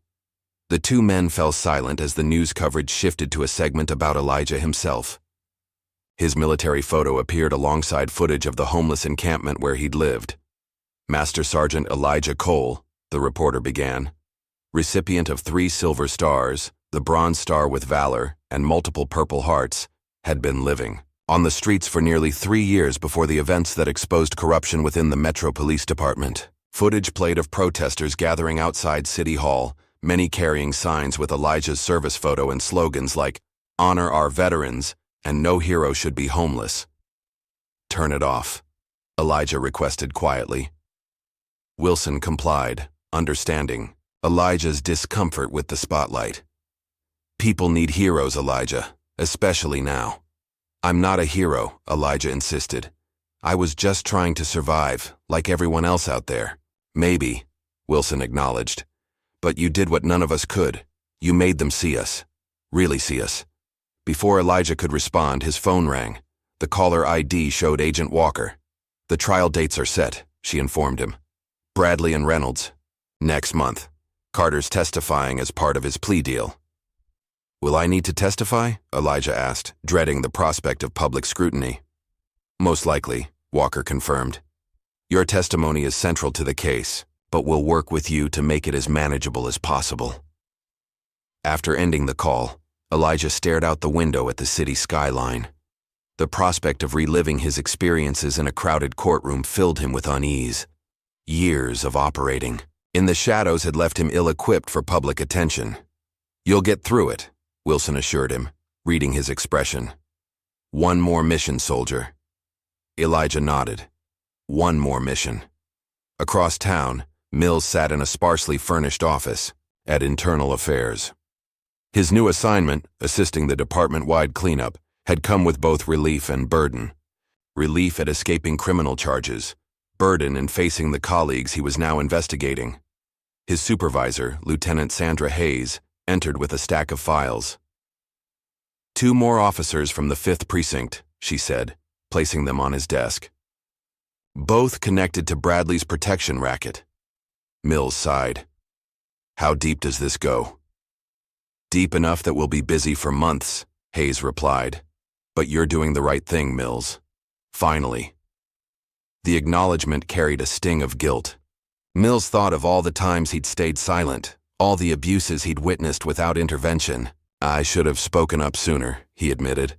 [SPEAKER 1] The two men fell silent as the news coverage shifted to a segment about Elijah himself. His military photo appeared alongside footage of the homeless encampment where he'd lived. Master Sergeant Elijah Cole, the reporter began, recipient of 3 silver stars, the Bronze Star with Valor, and multiple Purple Hearts, had been living on the streets for nearly 3 years before the events that exposed corruption within the Metro Police Department. Footage played of protesters gathering outside City Hall, many carrying signs with Elijah's service photo and slogans like, "Honor our veterans," and "No hero should be homeless." Turn it off, Elijah requested quietly. Wilson complied, understanding Elijah's discomfort with the spotlight. People need heroes, Elijah, especially now. I'm not a hero, Elijah insisted. I was just trying to survive, like everyone else out there. Maybe, Wilson acknowledged. But you did what none of us could. You made them see us. Really see us. Before Elijah could respond, his phone rang. The caller ID showed Agent Walker. The trial dates are set, she informed him. Bradley and Reynolds. Next month. Carter's testifying as part of his plea deal. Will I need to testify? Elijah asked, dreading the prospect of public scrutiny. Most likely, Walker confirmed. Your testimony is central to the case, but we'll work with you to make it as manageable as possible. After ending the call, Elijah stared out the window at the city skyline. The prospect of reliving his experiences in a crowded courtroom filled him with unease. Years of operating in the shadows had left him ill-equipped for public attention. You'll get through it, Wilson assured him, reading his expression. One more mission, soldier. Elijah nodded. One more mission. Across town, Mills sat in a sparsely furnished office at Internal Affairs. His new assignment, assisting the department-wide cleanup, had come with both relief and burden. Relief at escaping criminal charges, burden in facing the colleagues he was now investigating. His supervisor, Lieutenant Sandra Hayes, entered with a stack of files. 2 more officers from the 5th Precinct, she said, placing them on his desk. Both connected to Bradley's protection racket. Mills sighed. How deep does this go? Deep enough that we'll be busy for months, Hayes replied. But you're doing the right thing, Mills. Finally. The acknowledgement carried a sting of guilt. Mills thought of all the times he'd stayed silent, all the abuses he'd witnessed without intervention. I should have spoken up sooner, he admitted.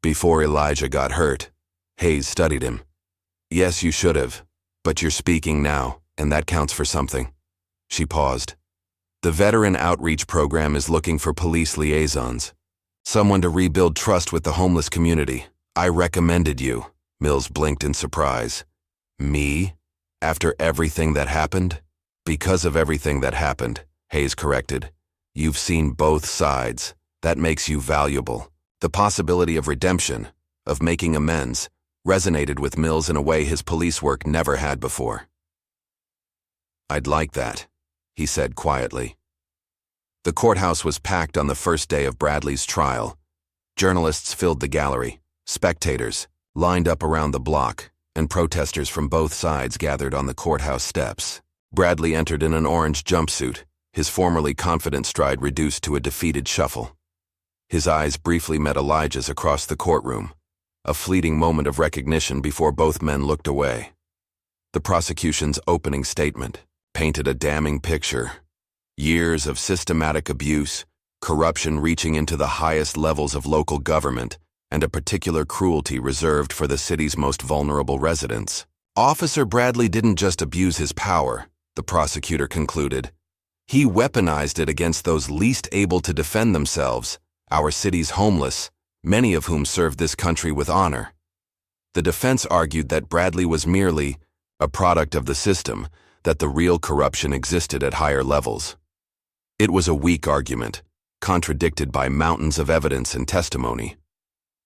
[SPEAKER 1] Before Elijah got hurt. Hayes studied him. Yes, you should have, but you're speaking now, and that counts for something. She paused. The Veteran Outreach Program is looking for police liaisons. Someone to rebuild trust with the homeless community. I recommended you. Mills blinked in surprise. Me? After everything that happened? Because of everything that happened, Hayes corrected. You've seen both sides. That makes you valuable. The possibility of redemption, of making amends, resonated with Mills in a way his police work never had before. I'd like that, he said quietly. The courthouse was packed on the first day of Bradley's trial. Journalists filled the gallery, spectators lined up around the block, and protesters from both sides gathered on the courthouse steps. Bradley entered in an orange jumpsuit, his formerly confident stride reduced to a defeated shuffle. His eyes briefly met Elijah's across the courtroom, a fleeting moment of recognition before both men looked away. The prosecution's opening statement painted a damning picture. Years of systematic abuse, corruption reaching into the highest levels of local government, and a particular cruelty reserved for the city's most vulnerable residents. Officer Bradley didn't just abuse his power, the prosecutor concluded. He weaponized it against those least able to defend themselves, our city's homeless, many of whom served this country with honor. The defense argued that Bradley was merely a product of the system, that the real corruption existed at higher levels. It was a weak argument, contradicted by mountains of evidence and testimony.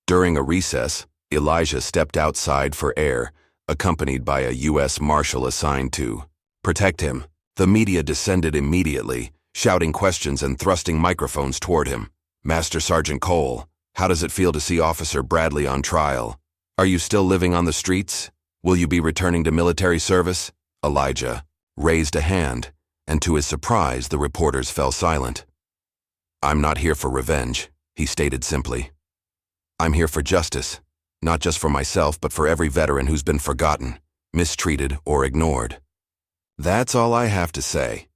[SPEAKER 1] During a recess, Elijah stepped outside for air, accompanied by a U.S. Marshal assigned to protect him. The media descended immediately, shouting questions and thrusting microphones toward him. Master Sergeant Cole, how does it feel to see Officer Bradley on trial? Are you still living on the streets? Will you be returning to military service? Elijah raised a hand, and to his surprise, the reporters fell silent. I'm not here for revenge, he stated simply. I'm here for justice, not just for myself, but for every veteran who's been forgotten, mistreated, or ignored. That's all I have to say.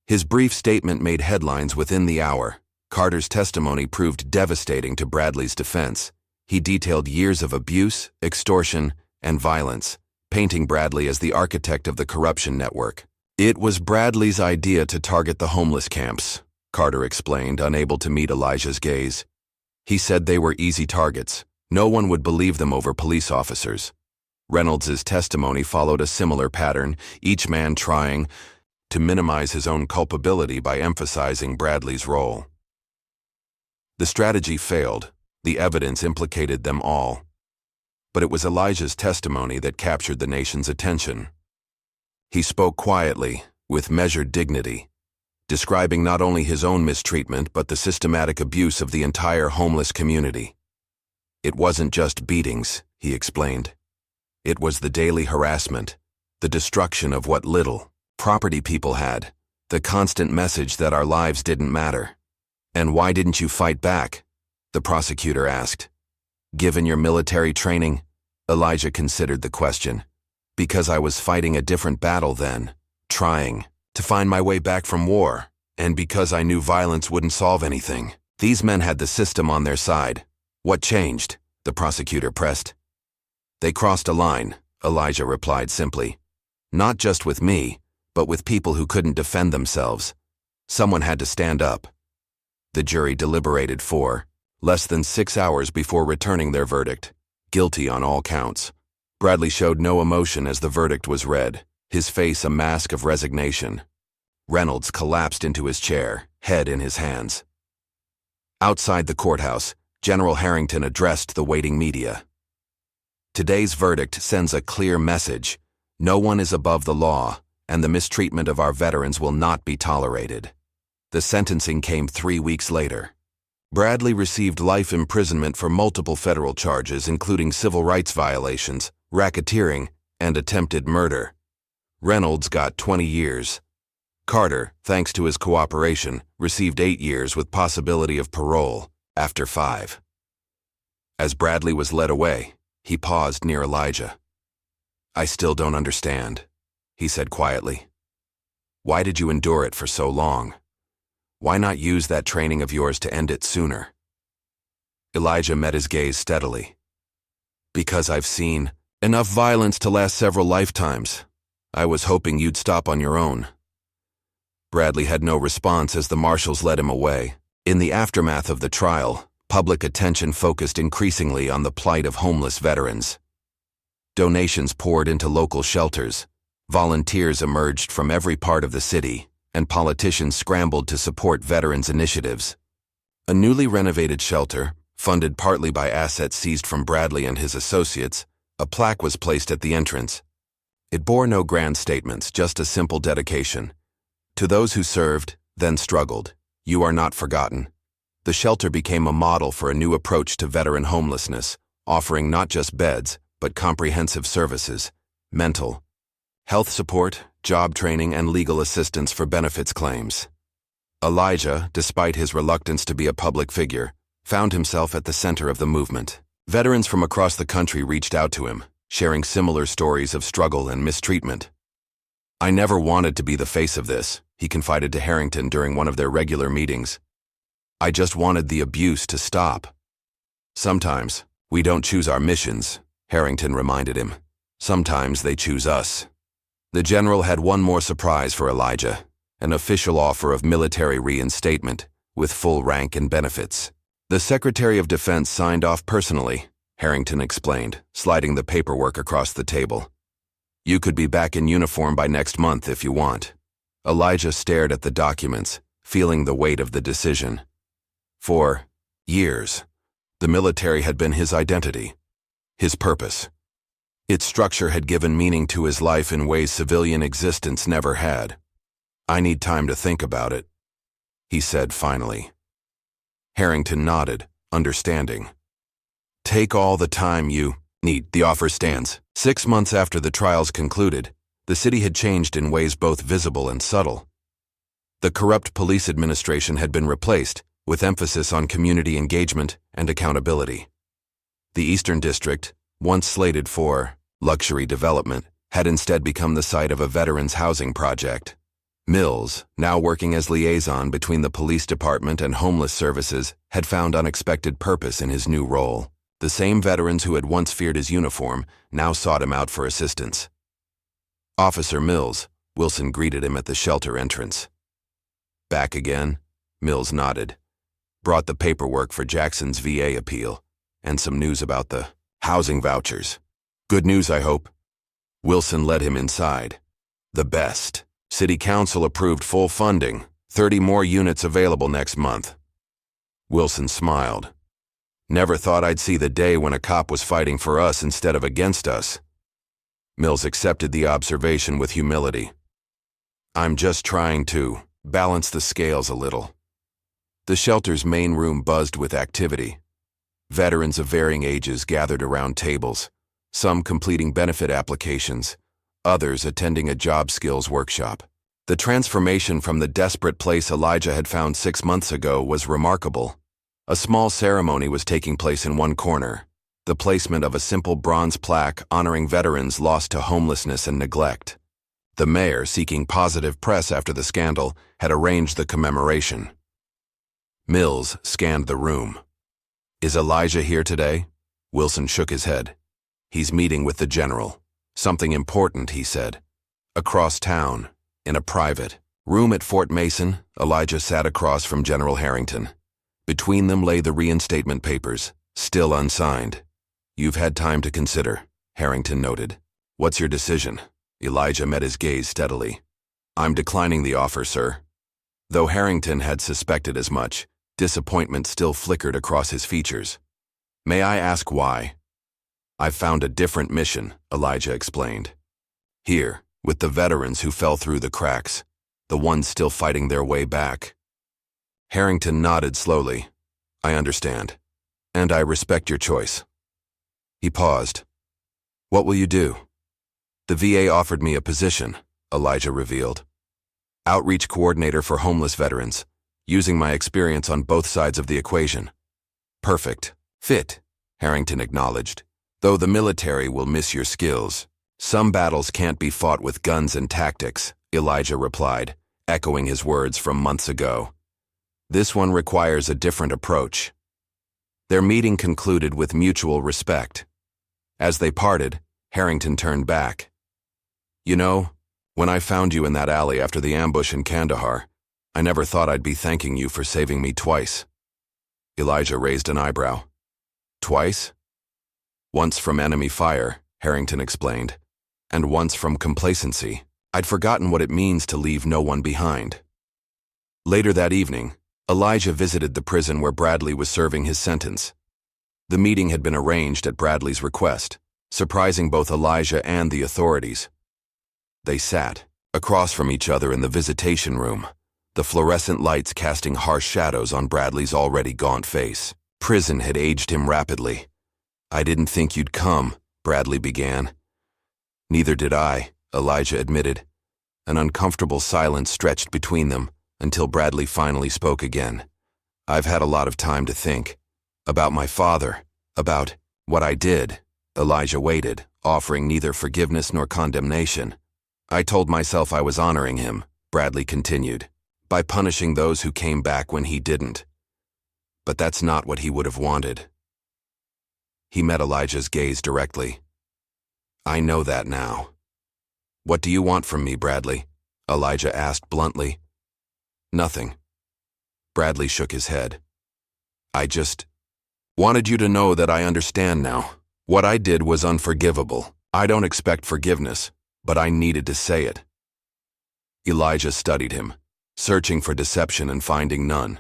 [SPEAKER 1] His brief statement made headlines within the hour. Carter's testimony proved devastating to Bradley's defense. He detailed years of abuse, extortion, and violence, painting Bradley as the architect of the corruption network. It was Bradley's idea to target the homeless camps, Carter explained, unable to meet Elijah's gaze. He said they were easy targets. No one would believe them over police officers. Reynolds's testimony followed a similar pattern, each man trying to minimize his own culpability by emphasizing Bradley's role. The strategy failed. The evidence implicated them all. But it was Elijah's testimony that captured the nation's attention. He spoke quietly, with measured dignity, describing not only his own mistreatment but the systematic abuse of the entire homeless community. It wasn't just beatings, he explained. It was the daily harassment, the destruction of what little property people had, the constant message that our lives didn't matter. And why didn't you fight back? The prosecutor asked. Given your military training, Elijah considered the question. Because I was fighting a different battle then, trying to find my way back from war, and because I knew violence wouldn't solve anything. These men had the system on their side. What changed? The prosecutor pressed. They crossed a line, Elijah replied simply. Not just with me, but with people who couldn't defend themselves. Someone had to stand up. The jury deliberated for less than 6 hours before returning their verdict. Guilty on all counts. Bradley showed no emotion as the verdict was read, his face a mask of resignation. Reynolds collapsed into his chair, head in his hands. Outside the courthouse, General Harrington addressed the waiting media. Today's verdict sends a clear message. No one is above the law, and the mistreatment of our veterans will not be tolerated. The sentencing came 3 weeks later. Bradley received life imprisonment for multiple federal charges, including civil rights violations, racketeering, and attempted murder. Reynolds got 20 years. Carter, thanks to his cooperation, received 8 years with possibility of parole after 5. As Bradley was led away, he paused near Elijah. "I still don't understand," he said quietly. "Why did you endure it for so long? Why not use that training of yours to end it sooner?" Elijah met his gaze steadily. "Because I've seen enough violence to last several lifetimes. I was hoping you'd stop on your own." Bradley had no response as the marshals led him away. In the aftermath of the trial, public attention focused increasingly on the plight of homeless veterans. Donations poured into local shelters, volunteers emerged from every part of the city, and politicians scrambled to support veterans' initiatives. A newly renovated shelter, funded partly by assets seized from Bradley and his associates, a plaque was placed at the entrance. It bore no grand statements, just a simple dedication. "To those who served, then struggled, you are not forgotten." The shelter became a model for a new approach to veteran homelessness, offering not just beds, but comprehensive services, mental health support, job training, and legal assistance for benefits claims. Elijah, despite his reluctance to be a public figure, found himself at the center of the movement. Veterans from across the country reached out to him, sharing similar stories of struggle and mistreatment. "I never wanted to be the face of this," he confided to Harrington during one of their regular meetings. "I just wanted the abuse to stop." "Sometimes, we don't choose our missions," Harrington reminded him. "Sometimes they choose us." The general had one more surprise for Elijah, an official offer of military reinstatement, with full rank and benefits. "The Secretary of Defense signed off personally," Harrington explained, sliding the paperwork across the table. "You could be back in uniform by next month if you want." Elijah stared at the documents, feeling the weight of the decision. For years, the military had been his identity, his purpose. Its structure had given meaning to his life in ways civilian existence never had. "I need time to think about it," he said finally. Harrington nodded, understanding. "Take all the time you need. The offer stands." 6 months after the trials concluded, the city had changed in ways both visible and subtle. The corrupt police administration had been replaced, with emphasis on community engagement and accountability. The Eastern District, once slated for luxury development, had instead become the site of a veterans' housing project. Mills, now working as liaison between the police department and homeless services, had found unexpected purpose in his new role. The same veterans who had once feared his uniform now sought him out for assistance. "Officer Mills," Wilson greeted him at the shelter entrance. "Back again?" Mills nodded. "Brought the paperwork for Jackson's VA appeal, and some news about the housing vouchers. Good news, I hope." Wilson led him inside. "The best. City Council approved full funding, 30 more units available next month." Wilson smiled. "Never thought I'd see the day when a cop was fighting for us instead of against us." Mills accepted the observation with humility. "I'm just trying to balance the scales a little." The shelter's main room buzzed with activity. Veterans of varying ages gathered around tables, some completing benefit applications, others attending a job skills workshop. The transformation from the desperate place Elijah had found 6 months ago was remarkable. A small ceremony was taking place in one corner, the placement of a simple bronze plaque honoring veterans lost to homelessness and neglect. The mayor, seeking positive press after the scandal, had arranged the commemoration. Mills scanned the room. "Is Elijah here today?" Wilson shook his head. "He's meeting with the general. Something important," he said. Across town, in a private room at Fort Mason, Elijah sat across from General Harrington. Between them lay the reinstatement papers, still unsigned. "You've had time to consider," Harrington noted. "What's your decision?" Elijah met his gaze steadily. "I'm declining the offer, sir." Though Harrington had suspected as much, Disappointment still flickered across his features. May I ask why? I've found a different mission, Elijah explained. Here, with the veterans who fell through the cracks, the ones still fighting their way back. Harrington nodded slowly. I understand, and I respect your choice. He paused. What will you do? The VA offered me a position, Elijah revealed. Outreach coordinator for homeless veterans, using my experience on both sides of the equation. Perfect fit, Harrington acknowledged, though the military will miss your skills. Some battles can't be fought with guns and tactics, Elijah replied, echoing his words from months ago. This one requires a different approach. Their meeting concluded with mutual respect. As they parted, Harrington turned back. You know, when I found you in that alley after the ambush in Kandahar, I never thought I'd be thanking you for saving me twice. Elijah raised an eyebrow. Twice? Once from enemy fire, Harrington explained, and once from complacency. I'd forgotten what it means to leave no one behind. Later that evening, Elijah visited the prison where Bradley was serving his sentence. The meeting had been arranged at Bradley's request, surprising both Elijah and the authorities. They sat, across from each other in the visitation room, the fluorescent lights casting harsh shadows on Bradley's already gaunt face. Prison had aged him rapidly. I didn't think you'd come, Bradley began. Neither did I, Elijah admitted. An uncomfortable silence stretched between them until Bradley finally spoke again. I've had a lot of time to think. About my father, about what I did. Elijah waited, offering neither forgiveness nor condemnation. I told myself I was honoring him, Bradley continued, by punishing those who came back when he didn't. But that's not what he would have wanted. He met Elijah's gaze directly. I know that now. What do you want from me, Bradley? Elijah asked bluntly. Nothing. Bradley shook his head. I just wanted you to know that I understand now. What I did was unforgivable. I don't expect forgiveness, but I needed to say it. Elijah studied him, searching for deception and finding none.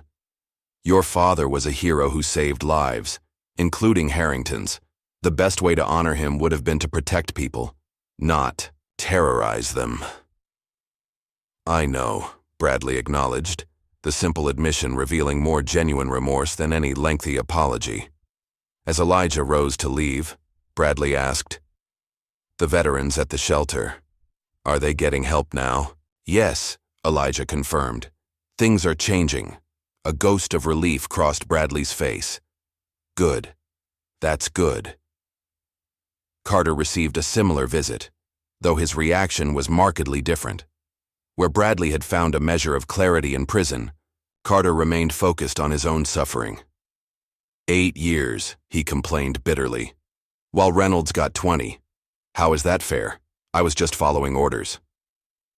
[SPEAKER 1] Your father was a hero who saved lives, including Harrington's. The best way to honor him would have been to protect people, not terrorize them. I know, Bradley acknowledged, the simple admission revealing more genuine remorse than any lengthy apology. As Elijah rose to leave, Bradley asked, The veterans at the shelter, are they getting help now? Yes, Elijah confirmed. Things are changing. A ghost of relief crossed Bradley's face. Good. That's good. Carter received a similar visit, though his reaction was markedly different. Where Bradley had found a measure of clarity in prison, Carter remained focused on his own suffering. 8 years, he complained bitterly, while Reynolds got 20. How is that fair? I was just following orders.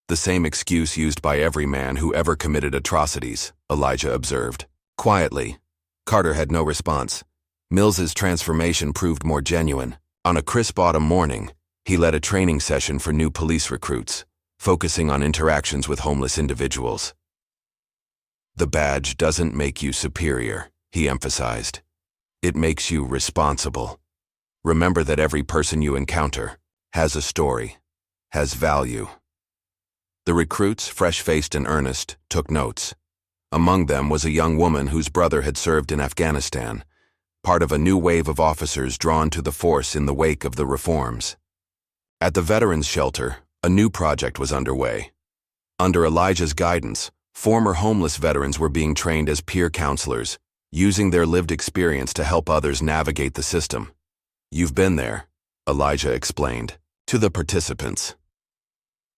[SPEAKER 1] The same excuse used by every man who ever committed atrocities, Elijah observed. Quietly, Carter had no response. Mills's transformation proved more genuine. On a crisp autumn morning, he led a training session for new police recruits, focusing on interactions with homeless individuals. The badge doesn't make you superior, he emphasized. It makes you responsible. Remember that every person you encounter has a story, has value. The recruits, fresh-faced and earnest, took notes. Among them was a young woman whose brother had served in Afghanistan, part of a new wave of officers drawn to the force in the wake of the reforms. At the veterans' shelter, a new project was underway. Under Elijah's guidance, former homeless veterans were being trained as peer counselors, using their lived experience to help others navigate the system. You've been there, Elijah explained, to the participants.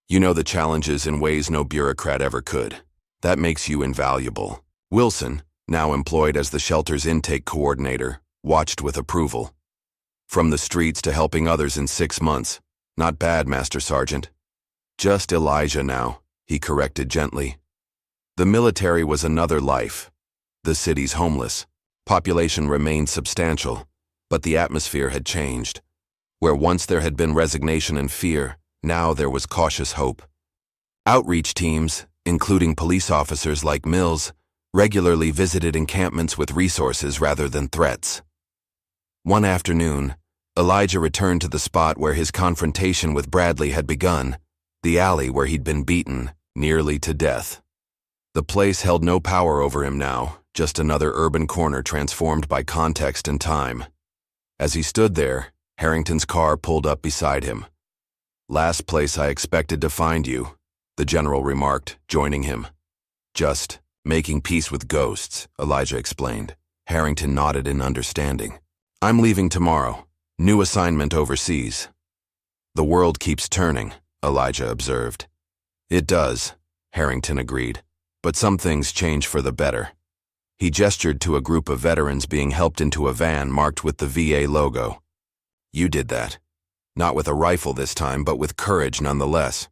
[SPEAKER 1] You know the challenges in ways no bureaucrat ever could. That makes you invaluable. Wilson, now employed as the shelter's intake coordinator, watched with approval. From the streets to helping others in 6 months. Not bad, Master Sergeant. Just Elijah now, he corrected gently. The military was another life. The city's homeless. Population remained substantial, but the atmosphere had changed. Where once there had been resignation and fear, now there was cautious hope. Outreach teams, including police officers like Mills, regularly visited encampments with resources rather than threats. One afternoon, Elijah returned to the spot where his confrontation with Bradley had begun, the alley where he'd been beaten, nearly to death. The place held no power over him now, just another urban corner transformed by context and time. As he stood there, Harrington's car pulled up beside him. "Last place I expected to find you," the general remarked, joining him. "Just making peace with ghosts," Elijah explained. Harrington nodded in understanding. "I'm leaving tomorrow. New assignment overseas." "The world keeps turning," Elijah observed. "It does," Harrington agreed, "but some things change for the better." He gestured to a group of veterans being helped into a van marked with the VA logo. "You did that. Not with a rifle this time, but with courage nonetheless."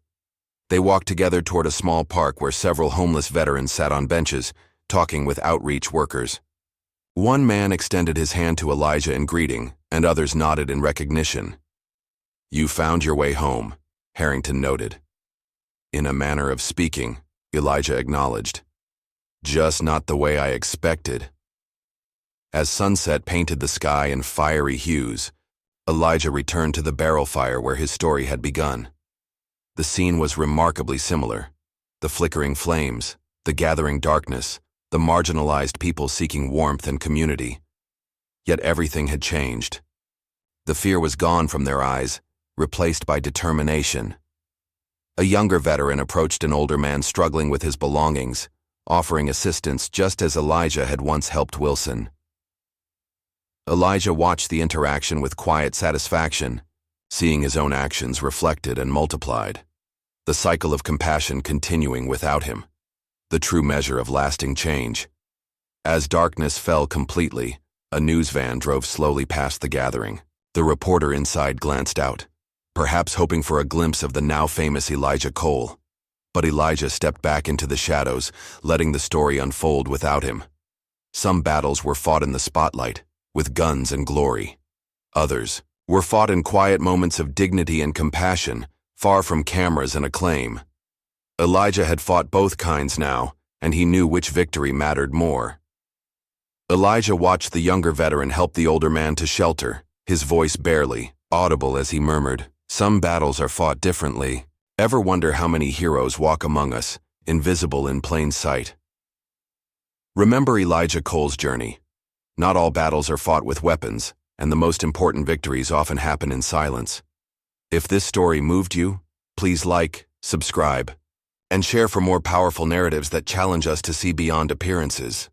[SPEAKER 1] They walked together toward a small park where several homeless veterans sat on benches, talking with outreach workers. One man extended his hand to Elijah in greeting, and others nodded in recognition. "You found your way home," Harrington noted. "In a manner of speaking," Elijah acknowledged. "Just not the way I expected." As sunset painted the sky in fiery hues, Elijah returned to the barrel fire where his story had begun. The scene was remarkably similar. The flickering flames, the gathering darkness, the marginalized people seeking warmth and community. Yet everything had changed. The fear was gone from their eyes, replaced by determination. A younger veteran approached an older man struggling with his belongings, offering assistance just as Elijah had once helped Wilson. Elijah watched the interaction with quiet satisfaction, seeing his own actions reflected and multiplied. The cycle of compassion continuing without him, the true measure of lasting change. As darkness fell completely, a news van drove slowly past the gathering. The reporter inside glanced out, perhaps hoping for a glimpse of the now famous Elijah Cole. But Elijah stepped back into the shadows, letting the story unfold without him. Some battles were fought in the spotlight, with guns and glory. Others were fought in quiet moments of dignity and compassion, far from cameras and acclaim. Elijah had fought both kinds now, and he knew which victory mattered more. Elijah watched the younger veteran help the older man to shelter, his voice barely audible as he murmured, "Some battles are fought differently. Ever wonder how many heroes walk among us, invisible in plain sight?" Remember Elijah Cole's journey. Not all battles are fought with weapons, and the most important victories often happen in silence. If this story moved you, please like, subscribe, and share for more powerful narratives that challenge us to see beyond appearances.